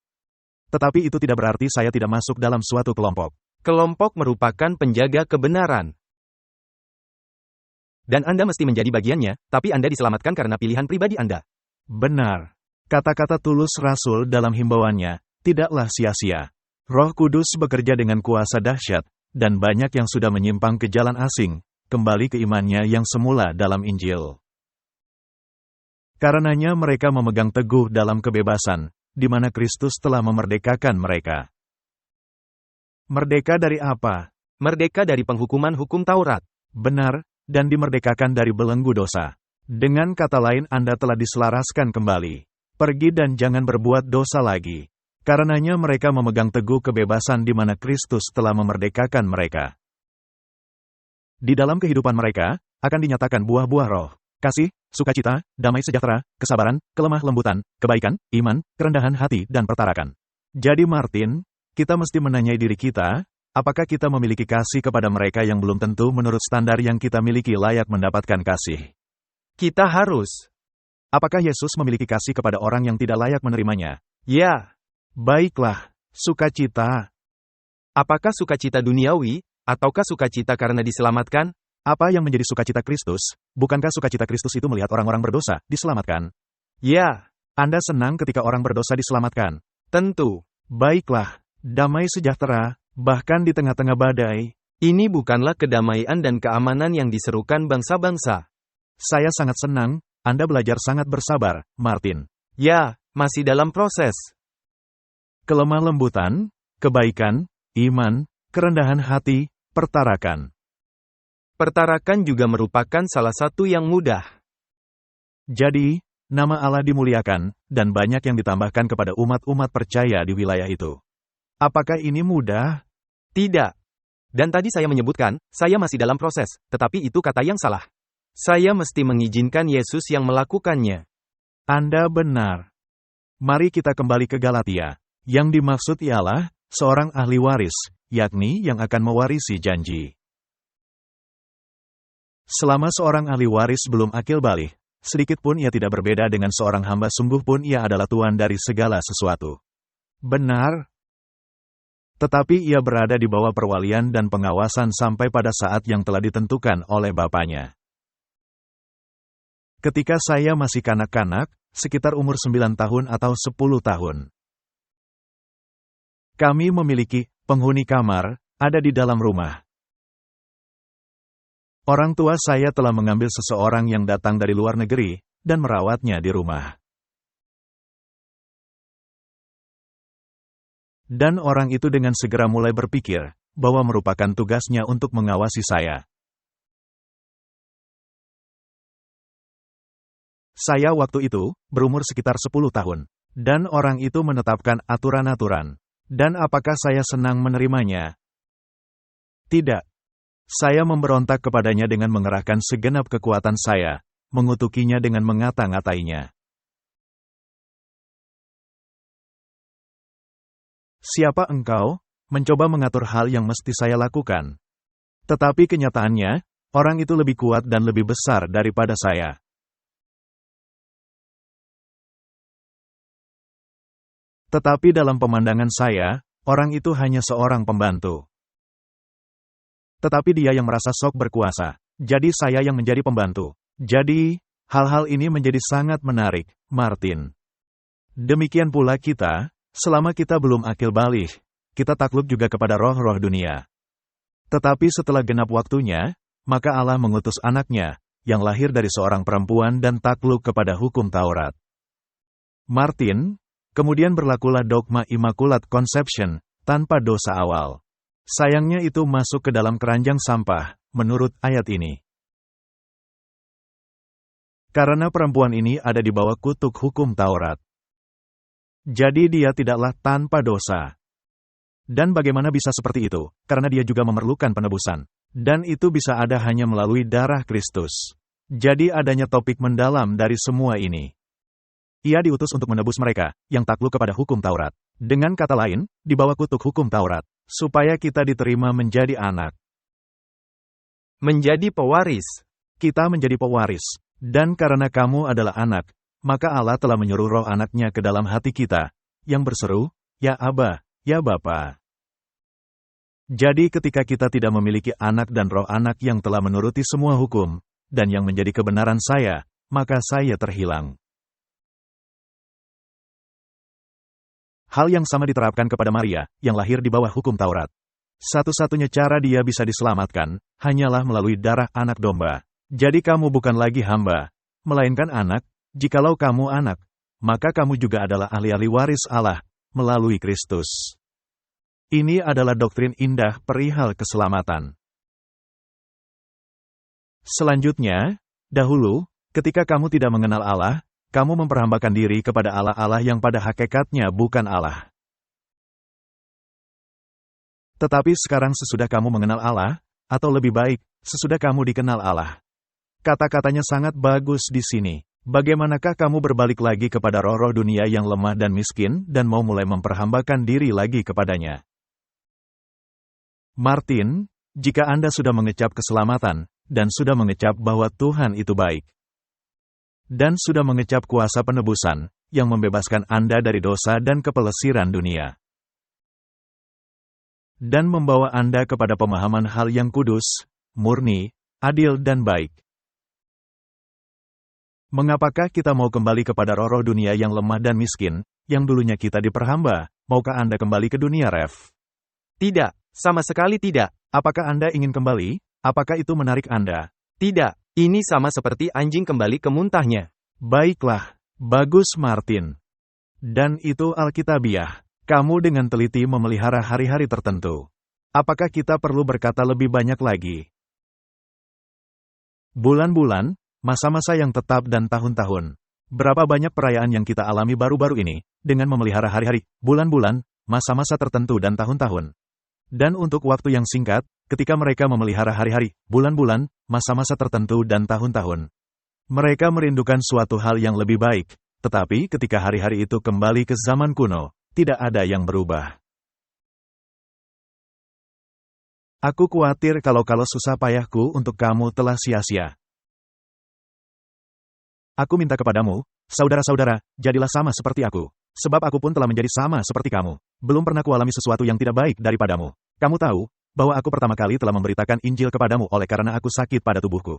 Tetapi itu tidak berarti saya tidak masuk dalam suatu kelompok. Kelompok merupakan penjaga kebenaran. Dan Anda mesti menjadi bagiannya, tapi Anda diselamatkan karena pilihan pribadi Anda. Benar. Kata-kata tulus Rasul dalam himbauannya, tidaklah sia-sia. Roh Kudus bekerja dengan kuasa dahsyat, dan banyak yang sudah menyimpang ke jalan asing, kembali ke imannya yang semula dalam Injil. Karenanya mereka memegang teguh dalam kebebasan, di mana Kristus telah memerdekakan mereka. Merdeka dari apa? Merdeka dari penghukuman hukum Taurat. Benar, dan dimerdekakan dari belenggu dosa. Dengan kata lain Anda telah diselaraskan kembali. Pergi dan jangan berbuat dosa lagi. Karenanya mereka memegang teguh kebebasan di mana Kristus telah memerdekakan mereka. Di dalam kehidupan mereka, akan dinyatakan buah-buah roh. Kasih, sukacita, damai sejahtera, kesabaran, kelemah lembutan, kebaikan, iman, kerendahan hati, dan pertarakan. Jadi Martin, kita mesti menanyai diri kita, apakah kita memiliki kasih kepada mereka yang belum tentu menurut standar yang kita miliki layak mendapatkan kasih? Kita harus. Apakah Yesus memiliki kasih kepada orang yang tidak layak menerimanya? Ya. Baiklah, sukacita. Apakah sukacita duniawi, ataukah sukacita karena diselamatkan? Apa yang menjadi sukacita Kristus? Bukankah sukacita Kristus itu melihat orang-orang berdosa diselamatkan? Ya. Anda senang ketika orang berdosa diselamatkan? Tentu. Baiklah, damai sejahtera, bahkan di tengah-tengah badai. Ini bukanlah kedamaian dan keamanan yang diserukan bangsa-bangsa. Saya sangat senang, Anda belajar sangat bersabar, Martin. Ya, masih dalam proses. Kelemah lembutan, kebaikan, iman, kerendahan hati, pertarakan. Pertarakan juga merupakan salah satu yang mudah. Jadi, nama Allah dimuliakan, dan banyak yang ditambahkan kepada umat-umat percaya di wilayah itu. Apakah ini mudah? Tidak. Dan tadi saya menyebutkan, saya masih dalam proses, tetapi itu kata yang salah. Saya mesti mengizinkan Yesus yang melakukannya. Anda benar. Mari kita kembali ke Galatia. Yang dimaksud ialah, seorang ahli waris, yakni yang akan mewarisi janji. Selama seorang ahli waris belum akil balik, sedikit pun ia tidak berbeda dengan seorang hamba, sungguh pun ia adalah tuan dari segala sesuatu. Benar. Tetapi ia berada di bawah perwalian dan pengawasan sampai pada saat yang telah ditentukan oleh bapaknya. Ketika saya masih kanak-kanak, sekitar umur 9 tahun atau 10 tahun. Kami memiliki penghuni kamar, ada di dalam rumah. Orang tua saya telah mengambil seseorang yang datang dari luar negeri, dan merawatnya di rumah. Dan orang itu dengan segera mulai berpikir, bahwa merupakan tugasnya untuk mengawasi saya. Saya waktu itu, berumur sekitar 10 tahun. Dan orang itu menetapkan aturan-aturan. Dan apakah saya senang menerimanya? Tidak. Saya memberontak kepadanya dengan mengerahkan segenap kekuatan saya, mengutukinya dengan mengata-ngatainya. Siapa engkau? Mencoba mengatur hal yang mesti saya lakukan. Tetapi kenyataannya, orang itu lebih kuat dan lebih besar daripada saya. Tetapi dalam pemandangan saya, orang itu hanya seorang pembantu. Tetapi dia yang merasa sok berkuasa. Jadi saya yang menjadi pembantu. Jadi, hal-hal ini menjadi sangat menarik, Martin. Demikian pula kita, selama kita belum akil balik, kita takluk juga kepada roh-roh dunia. Tetapi setelah genap waktunya, maka Allah mengutus anaknya, yang lahir dari seorang perempuan dan takluk kepada hukum Taurat. Martin, kemudian berlakulah dogma Immaculate Conception, tanpa dosa awal. Sayangnya itu masuk ke dalam keranjang sampah, menurut ayat ini. Karena perempuan ini ada di bawah kutuk hukum Taurat. Jadi dia tidaklah tanpa dosa. Dan bagaimana bisa seperti itu? Karena dia juga memerlukan penebusan. Dan itu bisa ada hanya melalui darah Kristus. Jadi adanya topik mendalam dari semua ini. Ia diutus untuk menebus mereka, yang takluk kepada hukum Taurat. Dengan kata lain, di bawah kutuk hukum Taurat, supaya kita diterima menjadi anak. Menjadi pewaris. Kita menjadi pewaris. Dan karena kamu adalah anak, maka Allah telah menyuruh roh anaknya ke dalam hati kita, yang berseru, Ya Aba, Ya Bapa. Jadi ketika kita tidak memiliki anak dan roh anak yang telah menuruti semua hukum, dan yang menjadi kebenaran saya, maka saya terhilang. Hal yang sama diterapkan kepada Maria, yang lahir di bawah hukum Taurat. Satu-satunya cara dia bisa diselamatkan, hanyalah melalui darah anak domba. Jadi kamu bukan lagi hamba, melainkan anak. Jikalau kamu anak, maka kamu juga adalah ahli-ahli waris Allah, melalui Kristus. Ini adalah doktrin indah perihal keselamatan. Selanjutnya, dahulu, ketika kamu tidak mengenal Allah, kamu memperhambakan diri kepada Allah-Allah yang pada hakikatnya bukan Allah. Tetapi sekarang sesudah kamu mengenal Allah, atau lebih baik, sesudah kamu dikenal Allah. Kata-katanya sangat bagus di sini. Bagaimanakah kamu berbalik lagi kepada roh-roh dunia yang lemah dan miskin dan mau mulai memperhambakan diri lagi kepadanya? Martin, jika Anda sudah mengecap keselamatan, dan sudah mengecap bahwa Tuhan itu baik, dan sudah mengecap kuasa penebusan, yang membebaskan Anda dari dosa dan kepelesiran dunia, dan membawa Anda kepada pemahaman hal yang kudus, murni, adil dan baik. Mengapakah kita mau kembali kepada roh-roh dunia yang lemah dan miskin, yang dulunya kita diperhamba? Maukah Anda kembali ke dunia ref? Tidak, sama sekali tidak. Apakah Anda ingin kembali? Apakah itu menarik Anda? Tidak, ini sama seperti anjing kembali ke muntahnya. Baiklah, bagus Martin. Dan itu Alkitabiah. Kamu dengan teliti memelihara hari-hari tertentu. Apakah kita perlu berkata lebih banyak lagi? Bulan-bulan, masa-masa yang tetap dan tahun-tahun. Berapa banyak perayaan yang kita alami baru-baru ini, dengan memelihara hari-hari, bulan-bulan, masa-masa tertentu dan tahun-tahun. Dan untuk waktu yang singkat, ketika mereka memelihara hari-hari, bulan-bulan, masa-masa tertentu dan tahun-tahun. Mereka merindukan suatu hal yang lebih baik, tetapi ketika hari-hari itu kembali ke zaman kuno, tidak ada yang berubah. Aku khawatir kalau susah payahku untuk kamu telah sia-sia. Aku minta kepadamu, saudara-saudara, jadilah sama seperti aku. Sebab aku pun telah menjadi sama seperti kamu. Belum pernah kualami sesuatu yang tidak baik daripadamu. Kamu tahu, bahwa aku pertama kali telah memberitakan Injil kepadamu oleh karena aku sakit pada tubuhku.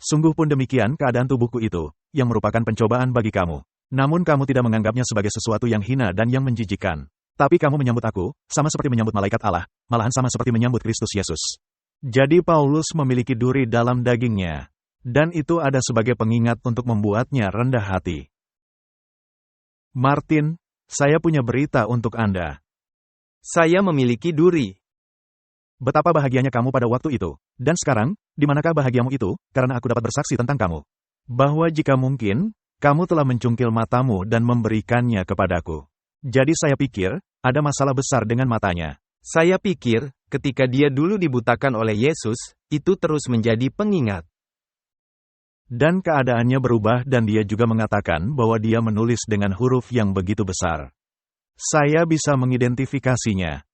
Sungguh pun demikian keadaan tubuhku itu, yang merupakan pencobaan bagi kamu. Namun kamu tidak menganggapnya sebagai sesuatu yang hina dan yang menjijikkan. Tapi kamu menyambut aku, sama seperti menyambut malaikat Allah, malahan sama seperti menyambut Kristus Yesus. Jadi Paulus memiliki duri dalam dagingnya. Dan itu ada sebagai pengingat untuk membuatnya rendah hati. Martin, saya punya berita untuk Anda. Saya memiliki duri. Betapa bahagianya kamu pada waktu itu. Dan sekarang, di manakah bahagiamu itu, karena aku dapat bersaksi tentang kamu. Bahwa jika mungkin, kamu telah mencungkil matamu dan memberikannya kepadaku. Jadi saya pikir, ada masalah besar dengan matanya. Saya pikir, ketika dia dulu dibutakan oleh Yesus, itu terus menjadi pengingat. Dan keadaannya berubah dan dia juga mengatakan bahwa dia menulis dengan huruf yang begitu besar. Saya bisa mengidentifikasinya.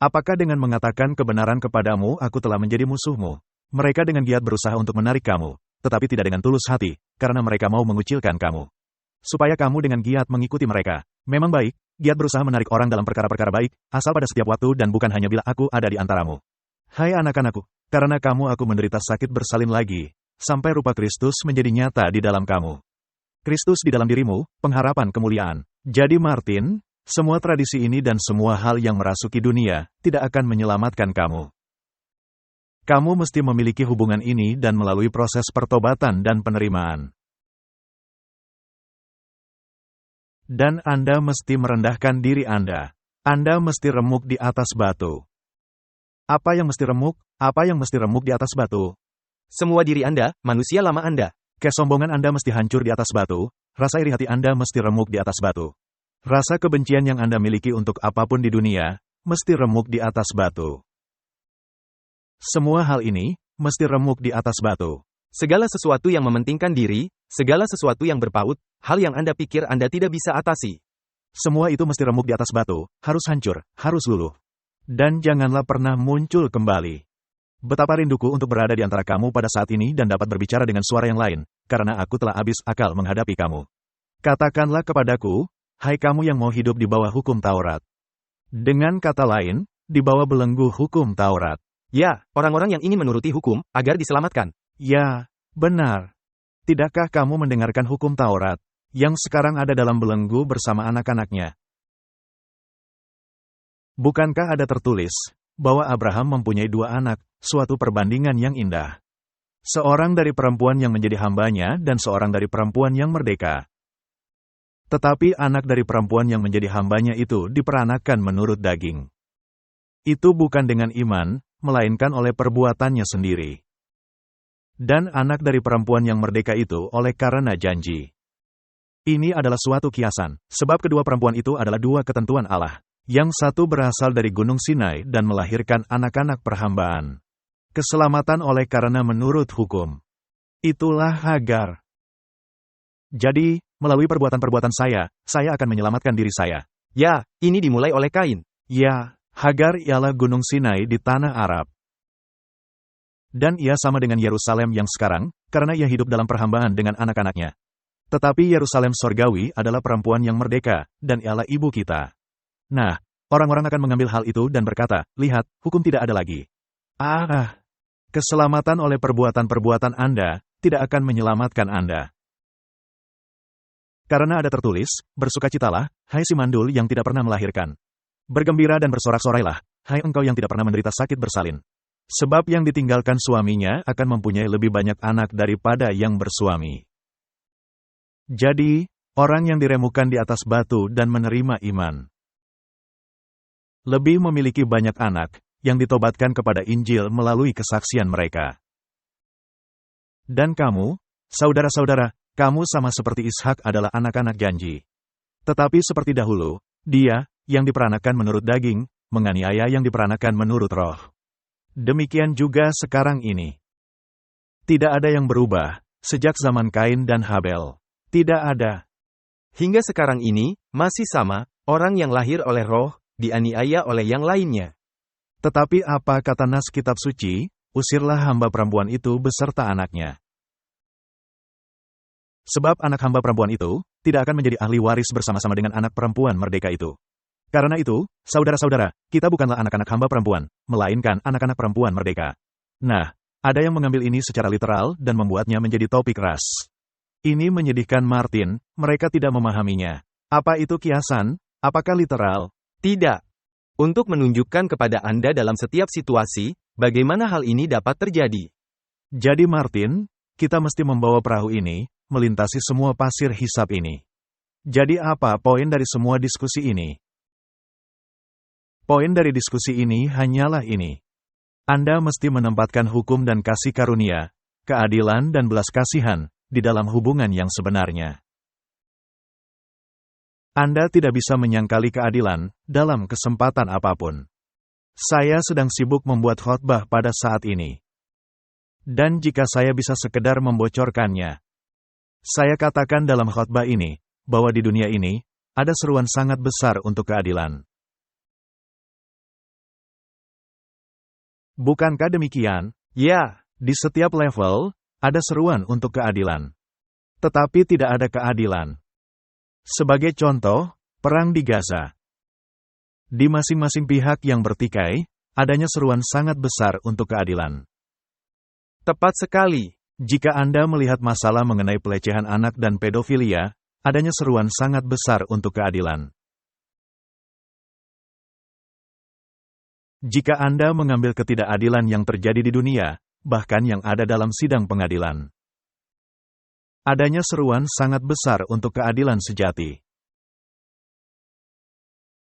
Apakah dengan mengatakan kebenaran kepadamu aku telah menjadi musuhmu? Mereka dengan giat berusaha untuk menarik kamu, tetapi tidak dengan tulus hati, karena mereka mau mengucilkan kamu. Supaya kamu dengan giat mengikuti mereka. Memang baik, giat berusaha menarik orang dalam perkara-perkara baik, asal pada setiap waktu dan bukan hanya bila aku ada di antaramu. Hai anak-anakku, karena kamu aku menderita sakit bersalin lagi, sampai rupa Kristus menjadi nyata di dalam kamu. Kristus di dalam dirimu, pengharapan kemuliaan. Jadi Martin, Semua tradisi ini dan semua hal yang merasuki dunia tidak akan menyelamatkan kamu. Kamu mesti memiliki hubungan ini dan melalui proses pertobatan dan penerimaan. Dan Anda mesti merendahkan diri Anda. Anda mesti remuk di atas batu. Apa yang mesti remuk? Apa yang mesti remuk di atas batu? Semua diri Anda, manusia lama Anda. Kesombongan Anda mesti hancur di atas batu, rasa iri hati Anda mesti remuk di atas batu. Rasa kebencian yang Anda miliki untuk apapun di dunia, mesti remuk di atas batu. Semua hal ini, mesti remuk di atas batu. Segala sesuatu yang mementingkan diri, segala sesuatu yang berpaut, hal yang Anda pikir Anda tidak bisa atasi. Semua itu mesti remuk di atas batu, harus hancur, harus luluh. Dan janganlah pernah muncul kembali. Betapa rinduku untuk berada di antara kamu pada saat ini dan dapat berbicara dengan suara yang lain, karena aku telah habis akal menghadapi kamu. Katakanlah kepadaku, hai kamu yang mau hidup di bawah hukum Taurat. Dengan kata lain, di bawah belenggu hukum Taurat. Ya, orang-orang yang ingin menuruti hukum, agar diselamatkan. Ya, benar. Tidakkah kamu mendengarkan hukum Taurat, yang sekarang ada dalam belenggu bersama anak-anaknya? Bukankah ada tertulis, bahwa Abraham mempunyai 2 anak, suatu perbandingan yang indah. Seorang dari perempuan yang menjadi hambanya dan seorang dari perempuan yang merdeka. Tetapi anak dari perempuan yang menjadi hambanya itu diperanatkan menurut daging. Itu bukan dengan iman, melainkan oleh perbuatannya sendiri. Dan anak dari perempuan yang merdeka itu oleh karena janji. Ini adalah suatu kiasan, sebab kedua perempuan itu adalah 2 ketentuan Allah. Yang satu berasal dari Gunung Sinai dan melahirkan anak-anak perhambaan. Keselamatan oleh karena menurut hukum. Itulah Hagar. Jadi, melalui perbuatan-perbuatan saya akan menyelamatkan diri saya. Ya, ini dimulai oleh Kain. Ya, Hagar ialah Gunung Sinai di tanah Arab. Dan ia sama dengan Yerusalem yang sekarang, karena ia hidup dalam perhambaan dengan anak-anaknya. Tetapi Yerusalem sorgawi adalah perempuan yang merdeka, dan ialah ibu kita. Nah, orang-orang akan mengambil hal itu dan berkata, lihat, hukum tidak ada lagi. Keselamatan oleh perbuatan-perbuatan Anda, tidak akan menyelamatkan Anda. Karena ada tertulis, bersukacitalah, hai si mandul yang tidak pernah melahirkan. Bergembira dan bersorak-sorailah, hai engkau yang tidak pernah menderita sakit bersalin. Sebab yang ditinggalkan suaminya akan mempunyai lebih banyak anak daripada yang bersuami. Jadi, orang yang diremukan di atas batu dan menerima iman. Lebih memiliki banyak anak, yang ditobatkan kepada Injil melalui kesaksian mereka. Dan kamu, saudara-saudara, kamu sama seperti Ishak adalah anak-anak janji. Tetapi seperti dahulu, dia, yang diperanatkan menurut daging, menganiaya yang diperanatkan menurut roh. Demikian juga sekarang ini. Tidak ada yang berubah, sejak zaman Kain dan Habel. Tidak ada. Hingga sekarang ini, masih sama, orang yang lahir oleh roh, dianiaya oleh yang lainnya. Tetapi apa kata nas kitab suci, usirlah hamba perempuan itu beserta anaknya. Sebab anak hamba perempuan itu, tidak akan menjadi ahli waris bersama-sama dengan anak perempuan merdeka itu. Karena itu, saudara-saudara, kita bukanlah anak-anak hamba perempuan, melainkan anak-anak perempuan merdeka. Nah, ada yang mengambil ini secara literal dan membuatnya menjadi topik ras. Ini menyedihkan Martin, mereka tidak memahaminya. Apa itu kiasan? Apakah literal? Tidak. Untuk menunjukkan kepada Anda dalam setiap situasi, bagaimana hal ini dapat terjadi. Jadi Martin, kita mesti membawa perahu ini, melintasi semua pasir hisap ini. Jadi apa poin dari semua diskusi ini? Poin dari diskusi ini hanyalah ini. Anda mesti menempatkan hukum dan kasih karunia, keadilan dan belas kasihan, di dalam hubungan yang sebenarnya. Anda tidak bisa menyangkali keadilan dalam kesempatan apapun. Saya sedang sibuk membuat khotbah pada saat ini. Dan jika saya bisa sekedar membocorkannya, saya katakan dalam khotbah ini, bahwa di dunia ini, ada seruan sangat besar untuk keadilan. Bukankah demikian? Ya, di setiap level, ada seruan untuk keadilan. Tetapi tidak ada keadilan. Sebagai contoh, perang di Gaza. Di masing-masing pihak yang bertikai, adanya seruan sangat besar untuk keadilan. Tepat sekali. Jika Anda melihat masalah mengenai pelecehan anak dan pedofilia, adanya seruan sangat besar untuk keadilan. Jika Anda mengambil ketidakadilan yang terjadi di dunia, bahkan yang ada dalam sidang pengadilan, adanya seruan sangat besar untuk keadilan sejati.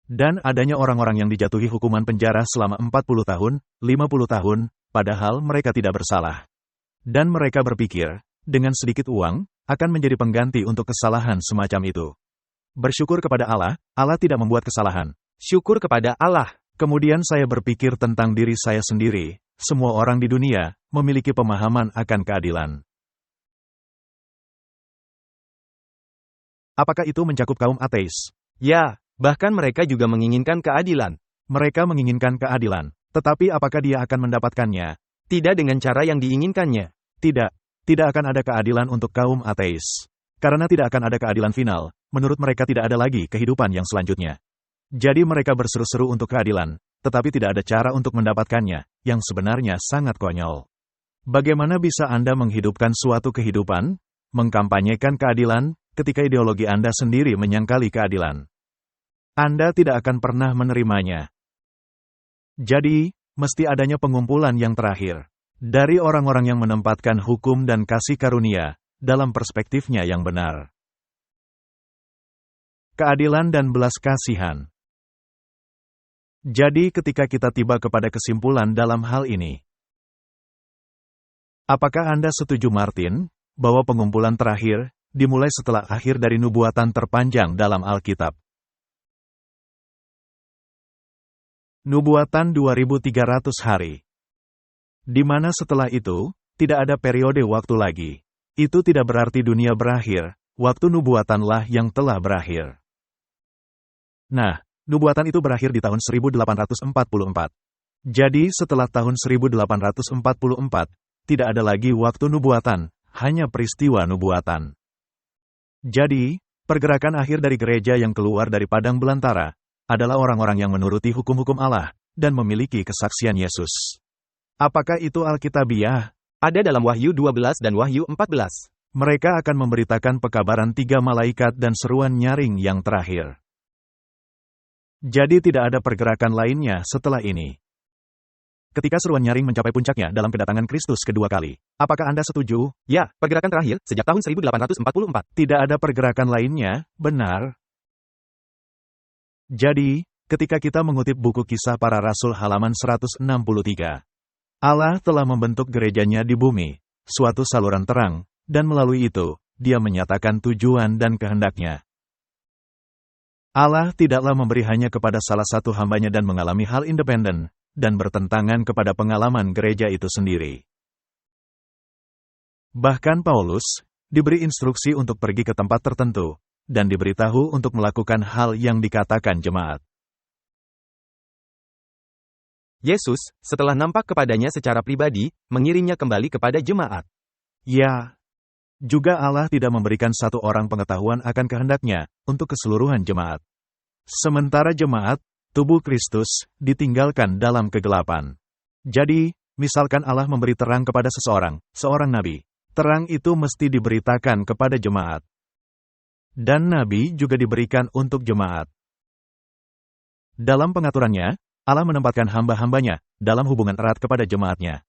Dan adanya orang-orang yang dijatuhi hukuman penjara selama 40 tahun, 50 tahun, padahal mereka tidak bersalah. Dan mereka berpikir, dengan sedikit uang, akan menjadi pengganti untuk kesalahan semacam itu. Bersyukur kepada Allah, Allah tidak membuat kesalahan. Syukur kepada Allah. Kemudian saya berpikir tentang diri saya sendiri, semua orang di dunia memiliki pemahaman akan keadilan. Apakah itu mencakup kaum ateis? Ya, bahkan mereka juga menginginkan keadilan. Mereka menginginkan keadilan, tetapi apakah dia akan mendapatkannya? Tidak dengan cara yang diinginkannya. Tidak akan ada keadilan untuk kaum ateis. Karena tidak akan ada keadilan final, menurut mereka tidak ada lagi kehidupan yang selanjutnya. Jadi mereka berseru-seru untuk keadilan, tetapi tidak ada cara untuk mendapatkannya, yang sebenarnya sangat konyol. Bagaimana bisa Anda menghidupkan suatu kehidupan, mengkampanyekan keadilan, ketika ideologi Anda sendiri menyangkali keadilan? Anda tidak akan pernah menerimanya. Jadi, mesti adanya pengumpulan yang terakhir dari orang-orang yang menempatkan hukum dan kasih karunia dalam perspektifnya yang benar. Keadilan dan belas kasihan. Jadi ketika kita tiba kepada kesimpulan dalam hal ini, apakah Anda setuju Martin, bahwa pengumpulan terakhir dimulai setelah akhir dari nubuatan terpanjang dalam Alkitab? Nubuatan 2300 hari. Di mana setelah itu, tidak ada periode waktu lagi. Itu tidak berarti dunia berakhir, waktu nubuatanlah yang telah berakhir. Nah, nubuatan itu berakhir di tahun 1844. Jadi setelah tahun 1844, tidak ada lagi waktu nubuatan, hanya peristiwa nubuatan. Jadi, pergerakan akhir dari gereja yang keluar dari padang belantara, adalah orang-orang yang menuruti hukum-hukum Allah, dan memiliki kesaksian Yesus. Apakah itu Alkitabiah? Ada dalam Wahyu 12 dan Wahyu 14. Mereka akan memberitakan pekabaran 3 malaikat dan seruan nyaring yang terakhir. Jadi tidak ada pergerakan lainnya setelah ini. Ketika seruan nyaring mencapai puncaknya dalam kedatangan Kristus kedua kali, apakah Anda setuju? Ya, pergerakan terakhir sejak tahun 1844. Tidak ada pergerakan lainnya, benar? Jadi, ketika kita mengutip buku Kisah Para Rasul halaman 163, Allah telah membentuk gerejanya di bumi, suatu saluran terang, dan melalui itu, Dia menyatakan tujuan dan kehendaknya. Allah tidaklah memberi hanya kepada salah satu hambanya dan mengalami hal independen, dan bertentangan kepada pengalaman gereja itu sendiri. Bahkan Paulus, diberi instruksi untuk pergi ke tempat tertentu, dan diberitahu untuk melakukan hal yang dikatakan jemaat. Yesus, setelah nampak kepadanya secara pribadi, mengirimnya kembali kepada jemaat. Ya, juga Allah tidak memberikan satu orang pengetahuan akan kehendaknya, untuk keseluruhan jemaat. Sementara jemaat, tubuh Kristus, ditinggalkan dalam kegelapan. Jadi, misalkan Allah memberi terang kepada seorang nabi, terang itu mesti diberitakan kepada jemaat. Dan nabi juga diberikan untuk jemaat. Dalam pengaturannya, Allah menempatkan hamba-hambanya dalam hubungan erat kepada jemaatnya,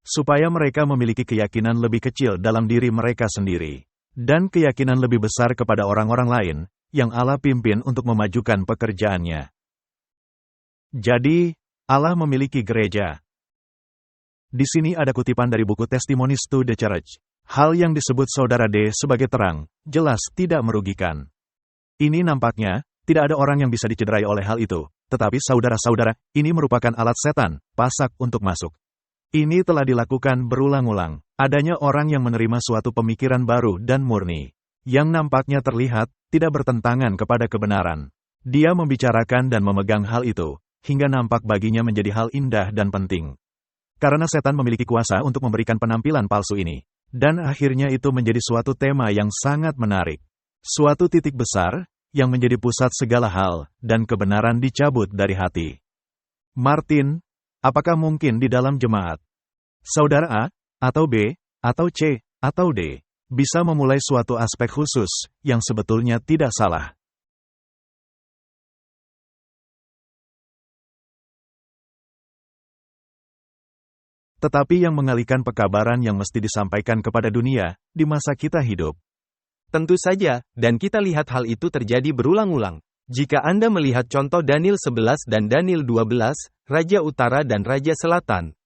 supaya mereka memiliki keyakinan lebih kecil dalam diri mereka sendiri, dan keyakinan lebih besar kepada orang-orang lain, yang Allah pimpin untuk memajukan pekerjaannya. Jadi, Allah memiliki gereja. Di sini ada kutipan dari buku Testimonies to the Church. Hal yang disebut Saudara D sebagai terang, jelas tidak merugikan. Ini nampaknya, tidak ada orang yang bisa dicederai oleh hal itu, tetapi saudara-saudara, ini merupakan alat setan, pasak untuk masuk. Ini telah dilakukan berulang-ulang. Adanya orang yang menerima suatu pemikiran baru dan murni, yang nampaknya terlihat tidak bertentangan kepada kebenaran. Dia membicarakan dan memegang hal itu, hingga nampak baginya menjadi hal indah dan penting. Karena setan memiliki kuasa untuk memberikan penampilan palsu ini. Dan akhirnya itu menjadi suatu tema yang sangat menarik. Suatu titik besar, yang menjadi pusat segala hal, dan kebenaran dicabut dari hati. Martin, apakah mungkin di dalam jemaat, saudara A, atau B, atau C, atau D, bisa memulai suatu aspek khusus, yang sebetulnya tidak salah? tetapi yang mengalihkan pekabaran yang mesti disampaikan kepada dunia di masa kita hidup. Tentu saja, dan kita lihat hal itu terjadi berulang-ulang. Jika Anda melihat contoh Daniel 11 dan Daniel 12, Raja Utara dan Raja Selatan.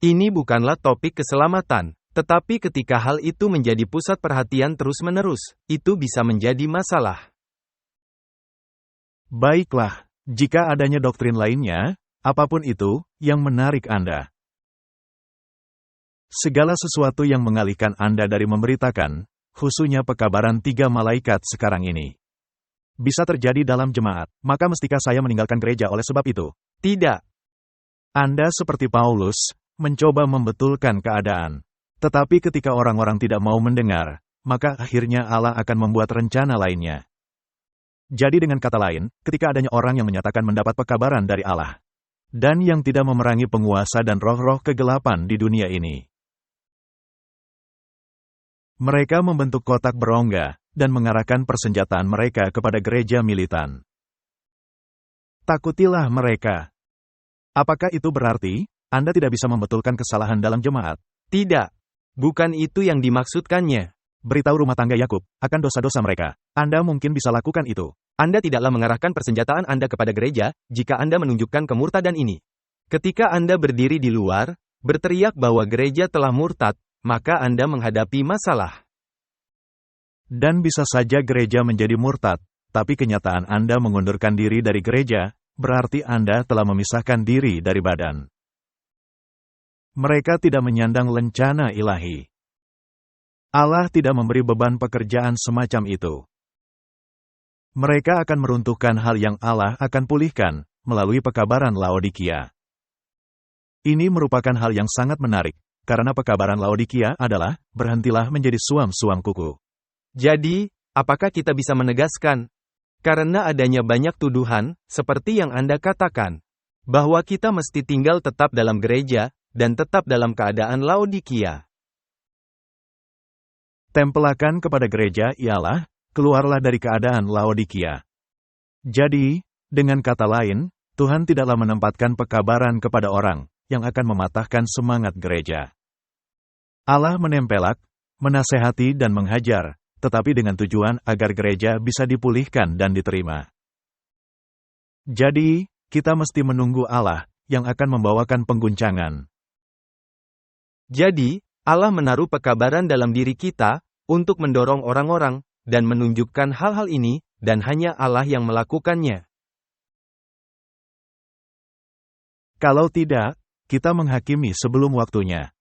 Ini bukanlah topik keselamatan, tetapi ketika hal itu menjadi pusat perhatian terus-menerus, itu bisa menjadi masalah. Baiklah, jika adanya doktrin lainnya, apapun itu, yang menarik Anda. Segala sesuatu yang mengalihkan Anda dari memberitakan, khususnya pekabaran 3 malaikat sekarang ini, bisa terjadi dalam jemaat, maka mestikah saya meninggalkan gereja oleh sebab itu? Tidak. Anda seperti Paulus, mencoba membetulkan keadaan. Tetapi ketika orang-orang tidak mau mendengar, maka akhirnya Allah akan membuat rencana lainnya. Jadi dengan kata lain, ketika adanya orang yang menyatakan mendapat pekabaran dari Allah, dan yang tidak memerangi penguasa dan roh-roh kegelapan di dunia ini, mereka membentuk kotak berongga, dan mengarahkan persenjataan mereka kepada gereja militan. Takutilah mereka. Apakah itu berarti Anda tidak bisa membetulkan kesalahan dalam jemaat? Tidak. Bukan itu yang dimaksudkannya. Beritahu rumah tangga Yakub akan dosa-dosa mereka. Anda mungkin bisa lakukan itu. Anda tidaklah mengarahkan persenjataan Anda kepada gereja, jika Anda menunjukkan kemurtadan ini. Ketika Anda berdiri di luar, berteriak bahwa gereja telah murtad, maka Anda menghadapi masalah. Dan bisa saja gereja menjadi murtad, tapi kenyataan Anda mengundurkan diri dari gereja, berarti Anda telah memisahkan diri dari badan. Mereka tidak menyandang lencana ilahi. Allah tidak memberi beban pekerjaan semacam itu. Mereka akan meruntuhkan hal yang Allah akan pulihkan, melalui pekabaran Laodikia. Ini merupakan hal yang sangat menarik, karena pekabaran Laodikia adalah, berhentilah menjadi suam-suam kuku. Jadi, apakah kita bisa menegaskan? Karena adanya banyak tuduhan, seperti yang Anda katakan, bahwa kita mesti tinggal tetap dalam gereja, dan tetap dalam keadaan Laodikia. Tempelakan kepada gereja ialah, keluarlah dari keadaan Laodikia. Jadi, dengan kata lain, Tuhan tidaklah menempatkan pekabaran kepada orang, yang akan mematahkan semangat gereja. Allah menempelak, menasehati dan menghajar, tetapi dengan tujuan agar gereja bisa dipulihkan dan diterima. Jadi, kita mesti menunggu Allah, yang akan membawakan pengguncangan. Jadi, Allah menaruh pekabaran dalam diri kita, untuk mendorong orang-orang, dan menunjukkan hal-hal ini, dan hanya Allah yang melakukannya. Kalau tidak, kita menghakimi sebelum waktunya.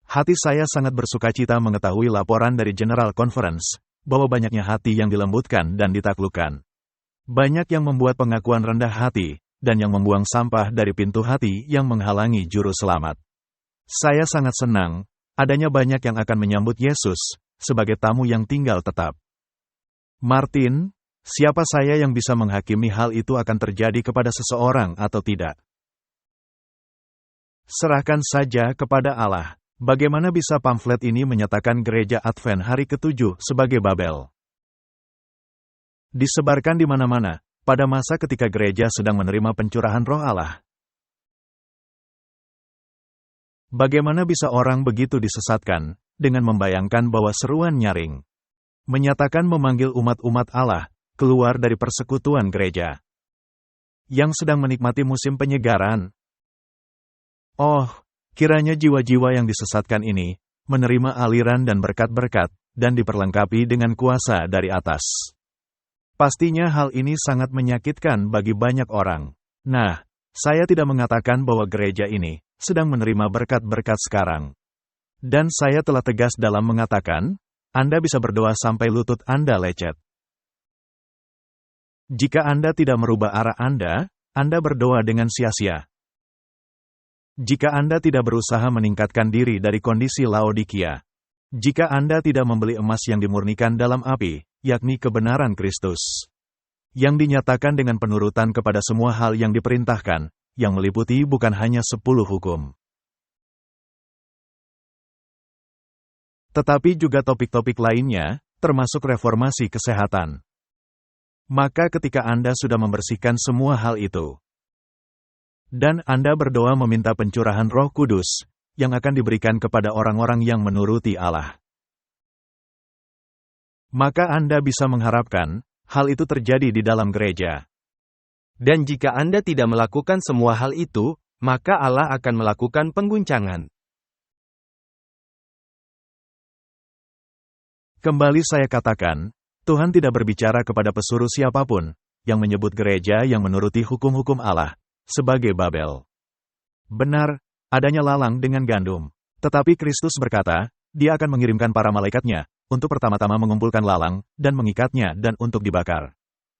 Hati saya sangat bersukacita mengetahui laporan dari General Conference, bahwa banyaknya hati yang dilembutkan dan ditaklukkan. Banyak yang membuat pengakuan rendah hati, dan yang membuang sampah dari pintu hati yang menghalangi juru selamat. Saya sangat senang, adanya banyak yang akan menyambut Yesus, sebagai tamu yang tinggal tetap. Martin, siapa saya yang bisa menghakimi hal itu akan terjadi kepada seseorang atau tidak? Serahkan saja kepada Allah. Bagaimana bisa pamflet ini menyatakan gereja Advent hari ke-7 sebagai Babel? Disebarkan di mana-mana, pada masa ketika gereja sedang menerima pencurahan roh Allah. Bagaimana bisa orang begitu disesatkan, dengan membayangkan bahwa seruan nyaring, menyatakan memanggil umat-umat Allah, keluar dari persekutuan gereja, yang sedang menikmati musim penyegaran? Oh, kiranya jiwa-jiwa yang disesatkan ini, menerima aliran dan berkat-berkat, dan diperlengkapi dengan kuasa dari atas. Pastinya hal ini sangat menyakitkan bagi banyak orang. Nah, saya tidak mengatakan bahwa gereja ini sedang menerima berkat-berkat sekarang. Dan saya telah tegas dalam mengatakan, Anda bisa berdoa sampai lutut Anda lecet. Jika Anda tidak merubah arah Anda berdoa dengan sia-sia. Jika Anda tidak berusaha meningkatkan diri dari kondisi Laodikia. Jika Anda tidak membeli emas yang dimurnikan dalam api, yakni kebenaran Kristus, yang dinyatakan dengan penurutan kepada semua hal yang diperintahkan, yang meliputi bukan hanya 10 hukum, tetapi juga topik-topik lainnya, termasuk reformasi kesehatan. Maka ketika Anda sudah membersihkan semua hal itu, Dan Anda berdoa meminta pencurahan Roh Kudus, yang akan diberikan kepada orang-orang yang menuruti Allah. Maka Anda bisa mengharapkan, hal itu terjadi di dalam gereja. Dan jika Anda tidak melakukan semua hal itu, maka Allah akan melakukan pengguncangan. Kembali saya katakan, Tuhan tidak berbicara kepada pesuruh siapapun, yang menyebut gereja yang menuruti hukum-hukum Allah, sebagai Babel. Benar, adanya lalang dengan gandum. Tetapi Kristus berkata, Dia akan mengirimkan para malaikatnya, untuk pertama-tama mengumpulkan lalang, dan mengikatnya dan untuk dibakar.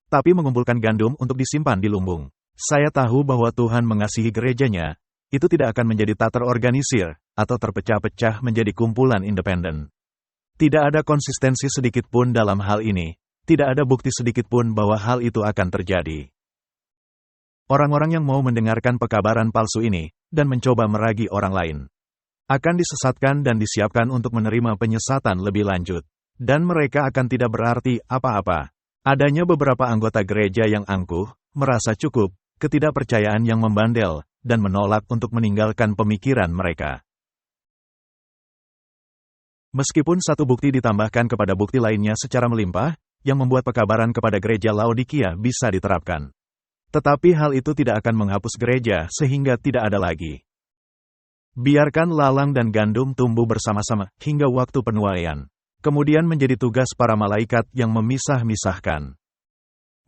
Tapi mengumpulkan gandum untuk disimpan di lumbung. Saya tahu bahwa Tuhan mengasihi gerejanya, itu tidak akan menjadi tak terorganisir, atau terpecah-pecah menjadi kumpulan independen. Tidak ada konsistensi sedikit pun dalam hal ini, tidak ada bukti sedikit pun bahwa hal itu akan terjadi. Orang-orang yang mau mendengarkan pekabaran palsu ini, dan mencoba meragi orang lain, akan disesatkan dan disiapkan untuk menerima penyesatan lebih lanjut. Dan mereka akan tidak berarti apa-apa. Adanya beberapa anggota gereja yang angkuh, merasa cukup, ketidakpercayaan yang membandel, dan menolak untuk meninggalkan pemikiran mereka. Meskipun satu bukti ditambahkan kepada bukti lainnya secara melimpah, yang membuat pekabaran kepada gereja Laodikia bisa diterapkan. Tetapi hal itu tidak akan menghapus gereja sehingga tidak ada lagi. Biarkan lalang dan gandum tumbuh bersama-sama hingga waktu penuaian. Kemudian menjadi tugas para malaikat yang memisah-misahkan.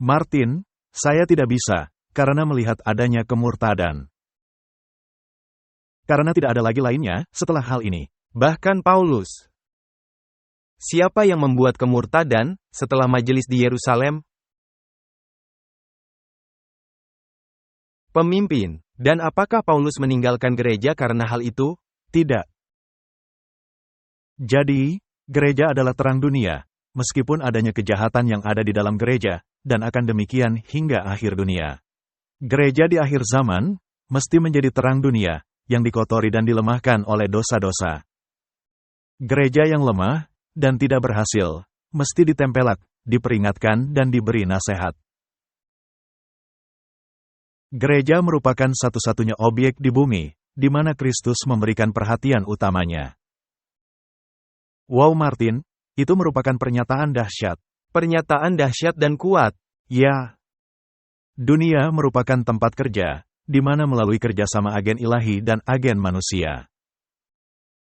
Martin, saya tidak bisa, karena melihat adanya kemurtadan. Karena tidak ada lagi lainnya setelah hal ini. Bahkan Paulus. Siapa yang membuat kemurtadan setelah majelis di Yerusalem? Pemimpin. Dan apakah Paulus meninggalkan gereja karena hal itu? Tidak. Jadi, gereja adalah terang dunia, meskipun adanya kejahatan yang ada di dalam gereja, dan akan demikian hingga akhir dunia. Gereja di akhir zaman, mesti menjadi terang dunia, yang dikotori dan dilemahkan oleh dosa-dosa. Gereja yang lemah, dan tidak berhasil, mesti ditempelak, diperingatkan dan diberi nasihat. Gereja merupakan satu-satunya objek di bumi, di mana Kristus memberikan perhatian utamanya. Wow Martin, itu merupakan pernyataan dahsyat. Pernyataan dahsyat dan kuat. Ya. Dunia merupakan tempat kerja, di mana melalui kerjasama agen ilahi dan agen manusia.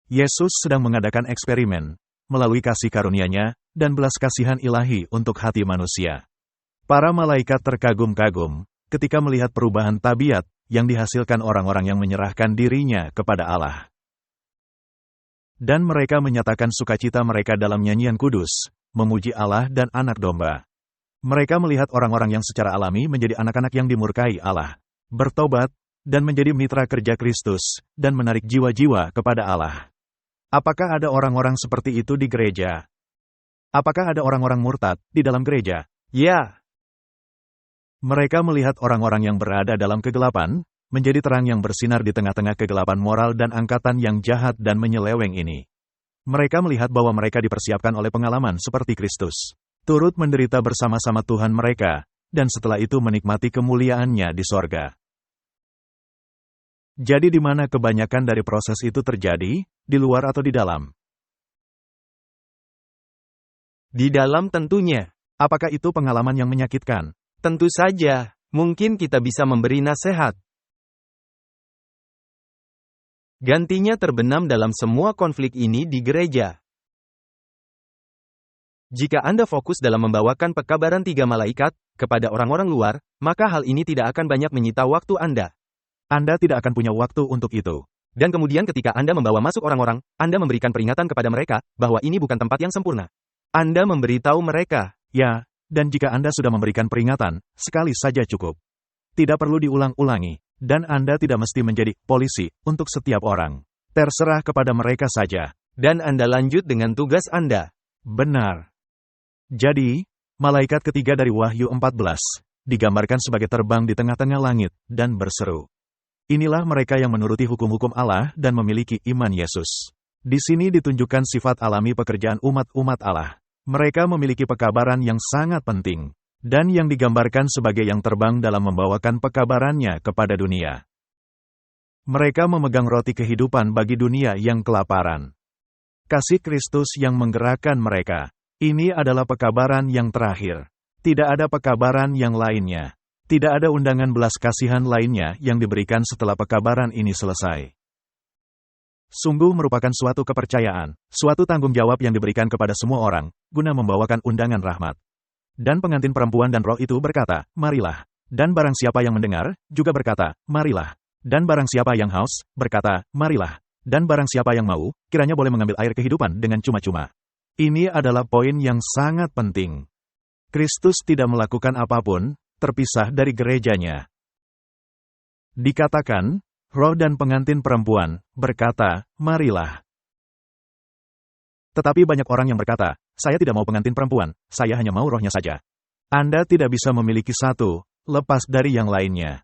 Yesus sedang mengadakan eksperimen, melalui kasih karunia-Nya, dan belas kasihan ilahi untuk hati manusia. Para malaikat terkagum-kagum, ketika melihat perubahan tabiat, yang dihasilkan orang-orang yang menyerahkan dirinya kepada Allah. Dan mereka menyatakan sukacita mereka dalam nyanyian kudus, memuji Allah dan anak domba. Mereka melihat orang-orang yang secara alami menjadi anak-anak yang dimurkai Allah, bertobat, dan menjadi mitra kerja Kristus, dan menarik jiwa-jiwa kepada Allah. Apakah ada orang-orang seperti itu di gereja? Apakah ada orang-orang murtad di dalam gereja? Ya. Mereka melihat orang-orang yang berada dalam kegelapan, menjadi terang yang bersinar di tengah-tengah kegelapan moral dan angkatan yang jahat dan menyeleweng ini. Mereka melihat bahwa mereka dipersiapkan oleh pengalaman seperti Kristus, turut menderita bersama-sama Tuhan mereka, dan setelah itu menikmati kemuliaan-Nya di sorga. Jadi di mana kebanyakan dari proses itu terjadi, di luar atau di dalam? Di dalam tentunya. Apakah itu pengalaman yang menyakitkan? Tentu saja, mungkin kita bisa memberi nasihat. Gantinya terbenam dalam semua konflik ini di gereja. Jika Anda fokus dalam membawakan pekabaran 3 malaikat kepada orang-orang luar, maka hal ini tidak akan banyak menyita waktu Anda. Anda tidak akan punya waktu untuk itu. Dan kemudian ketika Anda membawa masuk orang-orang, Anda memberikan peringatan kepada mereka bahwa ini bukan tempat yang sempurna. Anda memberitahu mereka. Ya. Dan jika Anda sudah memberikan peringatan, sekali saja cukup. Tidak perlu diulang-ulangi, dan Anda tidak mesti menjadi polisi untuk setiap orang. Terserah kepada mereka saja. Dan Anda lanjut dengan tugas Anda. Benar. Jadi, malaikat ketiga dari Wahyu 14, digambarkan sebagai terbang di tengah-tengah langit, dan berseru. Inilah mereka yang menuruti hukum-hukum Allah dan memiliki iman Yesus. Di sini ditunjukkan sifat alami pekerjaan umat-umat Allah. Mereka memiliki pekabaran yang sangat penting, dan yang digambarkan sebagai yang terbang dalam membawakan pekabarannya kepada dunia. Mereka memegang roti kehidupan bagi dunia yang kelaparan. Kasih Kristus yang menggerakkan mereka. Ini adalah pekabaran yang terakhir. Tidak ada pekabaran yang lainnya. Tidak ada undangan belas kasihan lainnya yang diberikan setelah pekabaran ini selesai. Sungguh merupakan suatu kepercayaan, suatu tanggung jawab yang diberikan kepada semua orang, guna membawakan undangan rahmat. Dan pengantin perempuan dan roh itu berkata, marilah. Dan barang siapa yang mendengar, juga berkata, marilah. Dan barang siapa yang haus, berkata, marilah. Dan barang siapa yang mau, kiranya boleh mengambil air kehidupan dengan cuma-cuma. Ini adalah poin yang sangat penting. Kristus tidak melakukan apapun, terpisah dari gerejanya. Dikatakan, roh dan pengantin perempuan, berkata, marilah. Tetapi banyak orang yang berkata, saya tidak mau pengantin perempuan, saya hanya mau rohnya saja. Anda tidak bisa memiliki satu, lepas dari yang lainnya.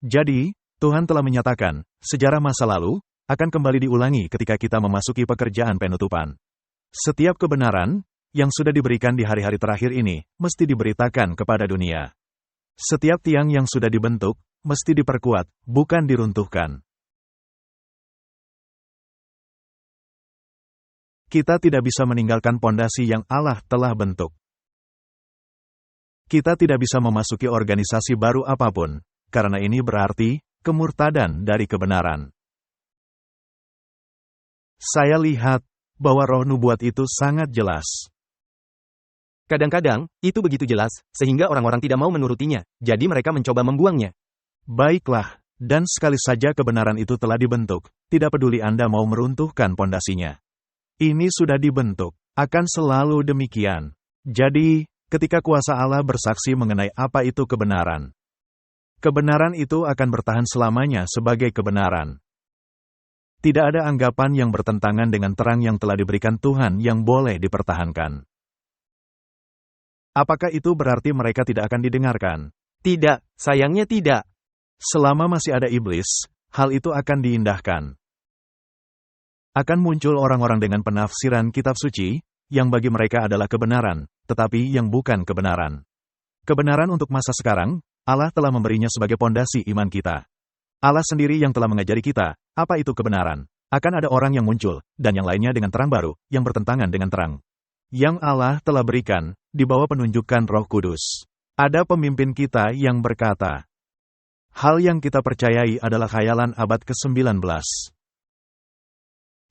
Jadi, Tuhan telah menyatakan, sejarah masa lalu, akan kembali diulangi ketika kita memasuki pekerjaan penutupan. Setiap kebenaran, yang sudah diberikan di hari-hari terakhir ini, mesti diberitakan kepada dunia. Setiap tiang yang sudah dibentuk, mesti diperkuat, bukan diruntuhkan. Kita tidak bisa meninggalkan pondasi yang Allah telah bentuk. Kita tidak bisa memasuki organisasi baru apapun, karena ini berarti kemurtadan dari kebenaran. Saya lihat bahwa roh nubuat itu sangat jelas. Kadang-kadang, itu begitu jelas, sehingga orang-orang tidak mau menurutinya, jadi mereka mencoba membuangnya. Baiklah, dan sekali saja kebenaran itu telah dibentuk, tidak peduli Anda mau meruntuhkan pondasinya. Ini sudah dibentuk, akan selalu demikian. Jadi, ketika kuasa Allah bersaksi mengenai apa itu kebenaran, kebenaran itu akan bertahan selamanya sebagai kebenaran. Tidak ada anggapan yang bertentangan dengan terang yang telah diberikan Tuhan yang boleh dipertahankan. Apakah itu berarti mereka tidak akan didengarkan? Tidak, sayangnya tidak. Selama masih ada iblis, hal itu akan diindahkan. Akan muncul orang-orang dengan penafsiran kitab suci, yang bagi mereka adalah kebenaran, tetapi yang bukan kebenaran. Kebenaran untuk masa sekarang, Allah telah memberinya sebagai pondasi iman kita. Allah sendiri yang telah mengajari kita, apa itu kebenaran. Akan ada orang yang muncul, dan yang lainnya dengan terang baru, yang bertentangan dengan terang. Yang Allah telah berikan, di bawah penunjukan Roh Kudus. Ada pemimpin kita yang berkata, hal yang kita percayai adalah khayalan abad ke-19.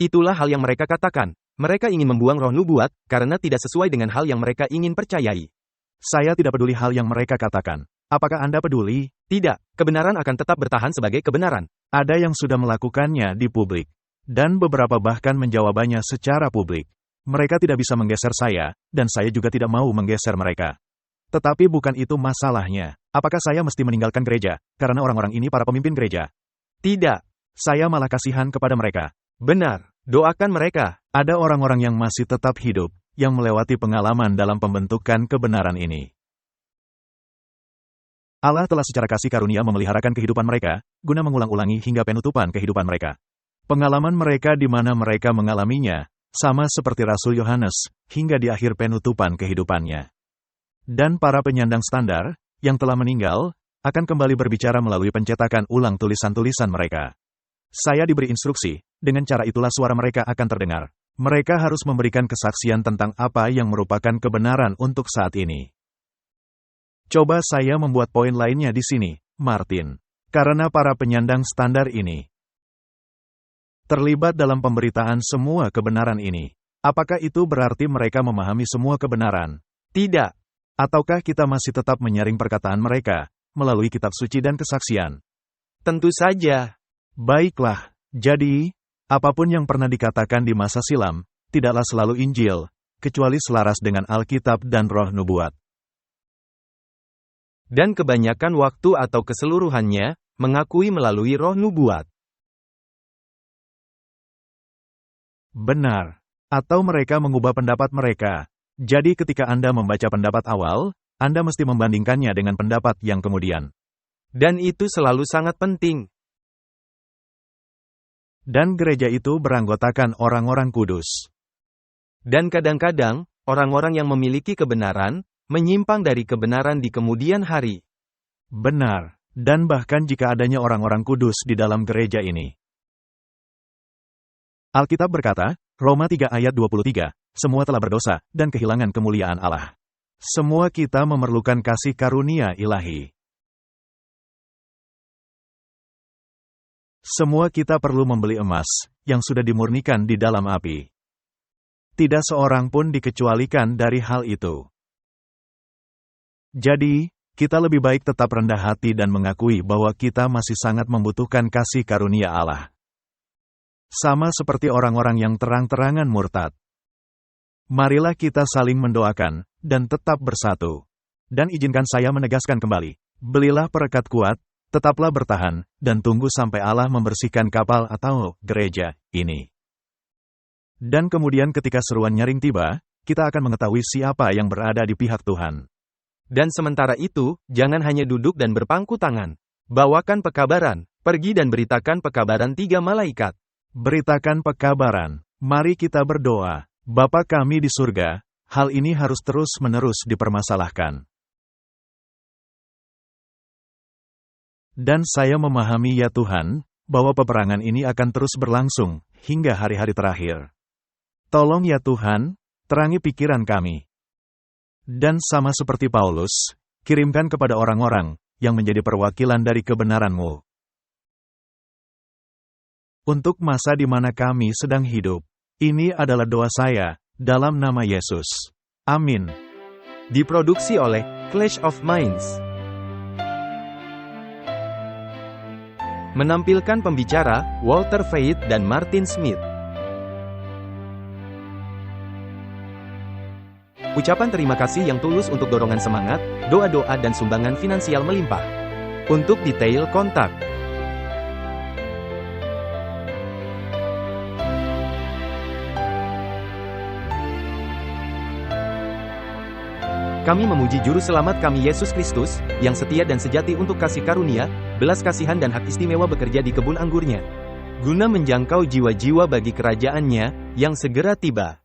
Itulah hal yang mereka katakan. Mereka ingin membuang roh nubuat, karena tidak sesuai dengan hal yang mereka ingin percayai. Saya tidak peduli hal yang mereka katakan. Apakah Anda peduli? Tidak, kebenaran akan tetap bertahan sebagai kebenaran. Ada yang sudah melakukannya di publik. Dan beberapa bahkan menjawabannya secara publik. Mereka tidak bisa menggeser saya, dan saya juga tidak mau menggeser mereka. Tetapi bukan itu masalahnya. Apakah saya mesti meninggalkan gereja, karena orang-orang ini para pemimpin gereja? Tidak. Saya malah kasihan kepada mereka. Benar, doakan mereka. Ada orang-orang yang masih tetap hidup, yang melewati pengalaman dalam pembentukan kebenaran ini. Allah telah secara kasih karunia memeliharakan kehidupan mereka, guna mengulang-ulangi hingga penutupan kehidupan mereka. Pengalaman mereka di mana mereka mengalaminya, sama seperti Rasul Yohanes, hingga di akhir penutupan kehidupannya. Dan para penyandang standar, yang telah meninggal, akan kembali berbicara melalui pencetakan ulang tulisan-tulisan mereka. Saya diberi instruksi, dengan cara itulah suara mereka akan terdengar. Mereka harus memberikan kesaksian tentang apa yang merupakan kebenaran untuk saat ini. Coba saya membuat poin lainnya di sini, Martin. Karena para penyandang standar ini terlibat dalam pemberitaan semua kebenaran ini. Apakah itu berarti mereka memahami semua kebenaran? Tidak. Ataukah kita masih tetap menyaring perkataan mereka, melalui kitab suci dan kesaksian? Tentu saja. Baiklah, jadi, apapun yang pernah dikatakan di masa silam, tidaklah selalu Injil, kecuali selaras dengan Alkitab dan roh nubuat. Dan kebanyakan waktu atau keseluruhannya, mengakui melalui roh nubuat. Benar. Atau mereka mengubah pendapat mereka. Jadi ketika Anda membaca pendapat awal, Anda mesti membandingkannya dengan pendapat yang kemudian. Dan itu selalu sangat penting. Dan gereja itu beranggotakan orang-orang kudus. Dan kadang-kadang, orang-orang yang memiliki kebenaran, menyimpang dari kebenaran di kemudian hari. Benar. Dan bahkan jika adanya orang-orang kudus di dalam gereja ini. Alkitab berkata, Roma 3 ayat 23, semua telah berdosa, dan kehilangan kemuliaan Allah. Semua kita memerlukan kasih karunia ilahi. Semua kita perlu membeli emas, yang sudah dimurnikan di dalam api. Tidak seorang pun dikecualikan dari hal itu. Jadi, kita lebih baik tetap rendah hati dan mengakui bahwa kita masih sangat membutuhkan kasih karunia Allah. Sama seperti orang-orang yang terang-terangan murtad. Marilah kita saling mendoakan, dan tetap bersatu. Dan izinkan saya menegaskan kembali, belilah perekat kuat, tetaplah bertahan, dan tunggu sampai Allah membersihkan kapal atau gereja ini. Dan kemudian ketika seruan nyaring tiba, kita akan mengetahui siapa yang berada di pihak Tuhan. Dan sementara itu, jangan hanya duduk dan berpangku tangan. Bawakan pekabaran, pergi dan beritakan pekabaran 3 malaikat. Beritakan pekabaran, mari kita berdoa. Bapa kami di surga, hal ini harus terus-menerus dipermasalahkan. Dan saya memahami ya Tuhan, bahwa peperangan ini akan terus berlangsung, hingga hari-hari terakhir. Tolong ya Tuhan, terangi pikiran kami. Dan sama seperti Paulus, kirimkan kepada orang-orang, yang menjadi perwakilan dari kebenaran-Mu. Untuk masa di mana kami sedang hidup. Ini adalah doa saya, dalam nama Yesus. Amin. Diproduksi oleh Clash of Minds. Menampilkan pembicara, Walter Faith dan Martin Smith. Ucapan terima kasih yang tulus untuk dorongan semangat, doa-doa dan sumbangan finansial melimpah. Untuk detail kontak. Kami memuji Juru Selamat kami Yesus Kristus, yang setia dan sejati untuk kasih karunia, belas kasihan dan hak istimewa bekerja di kebun anggurnya, guna menjangkau jiwa-jiwa bagi kerajaan-Nya, yang segera tiba.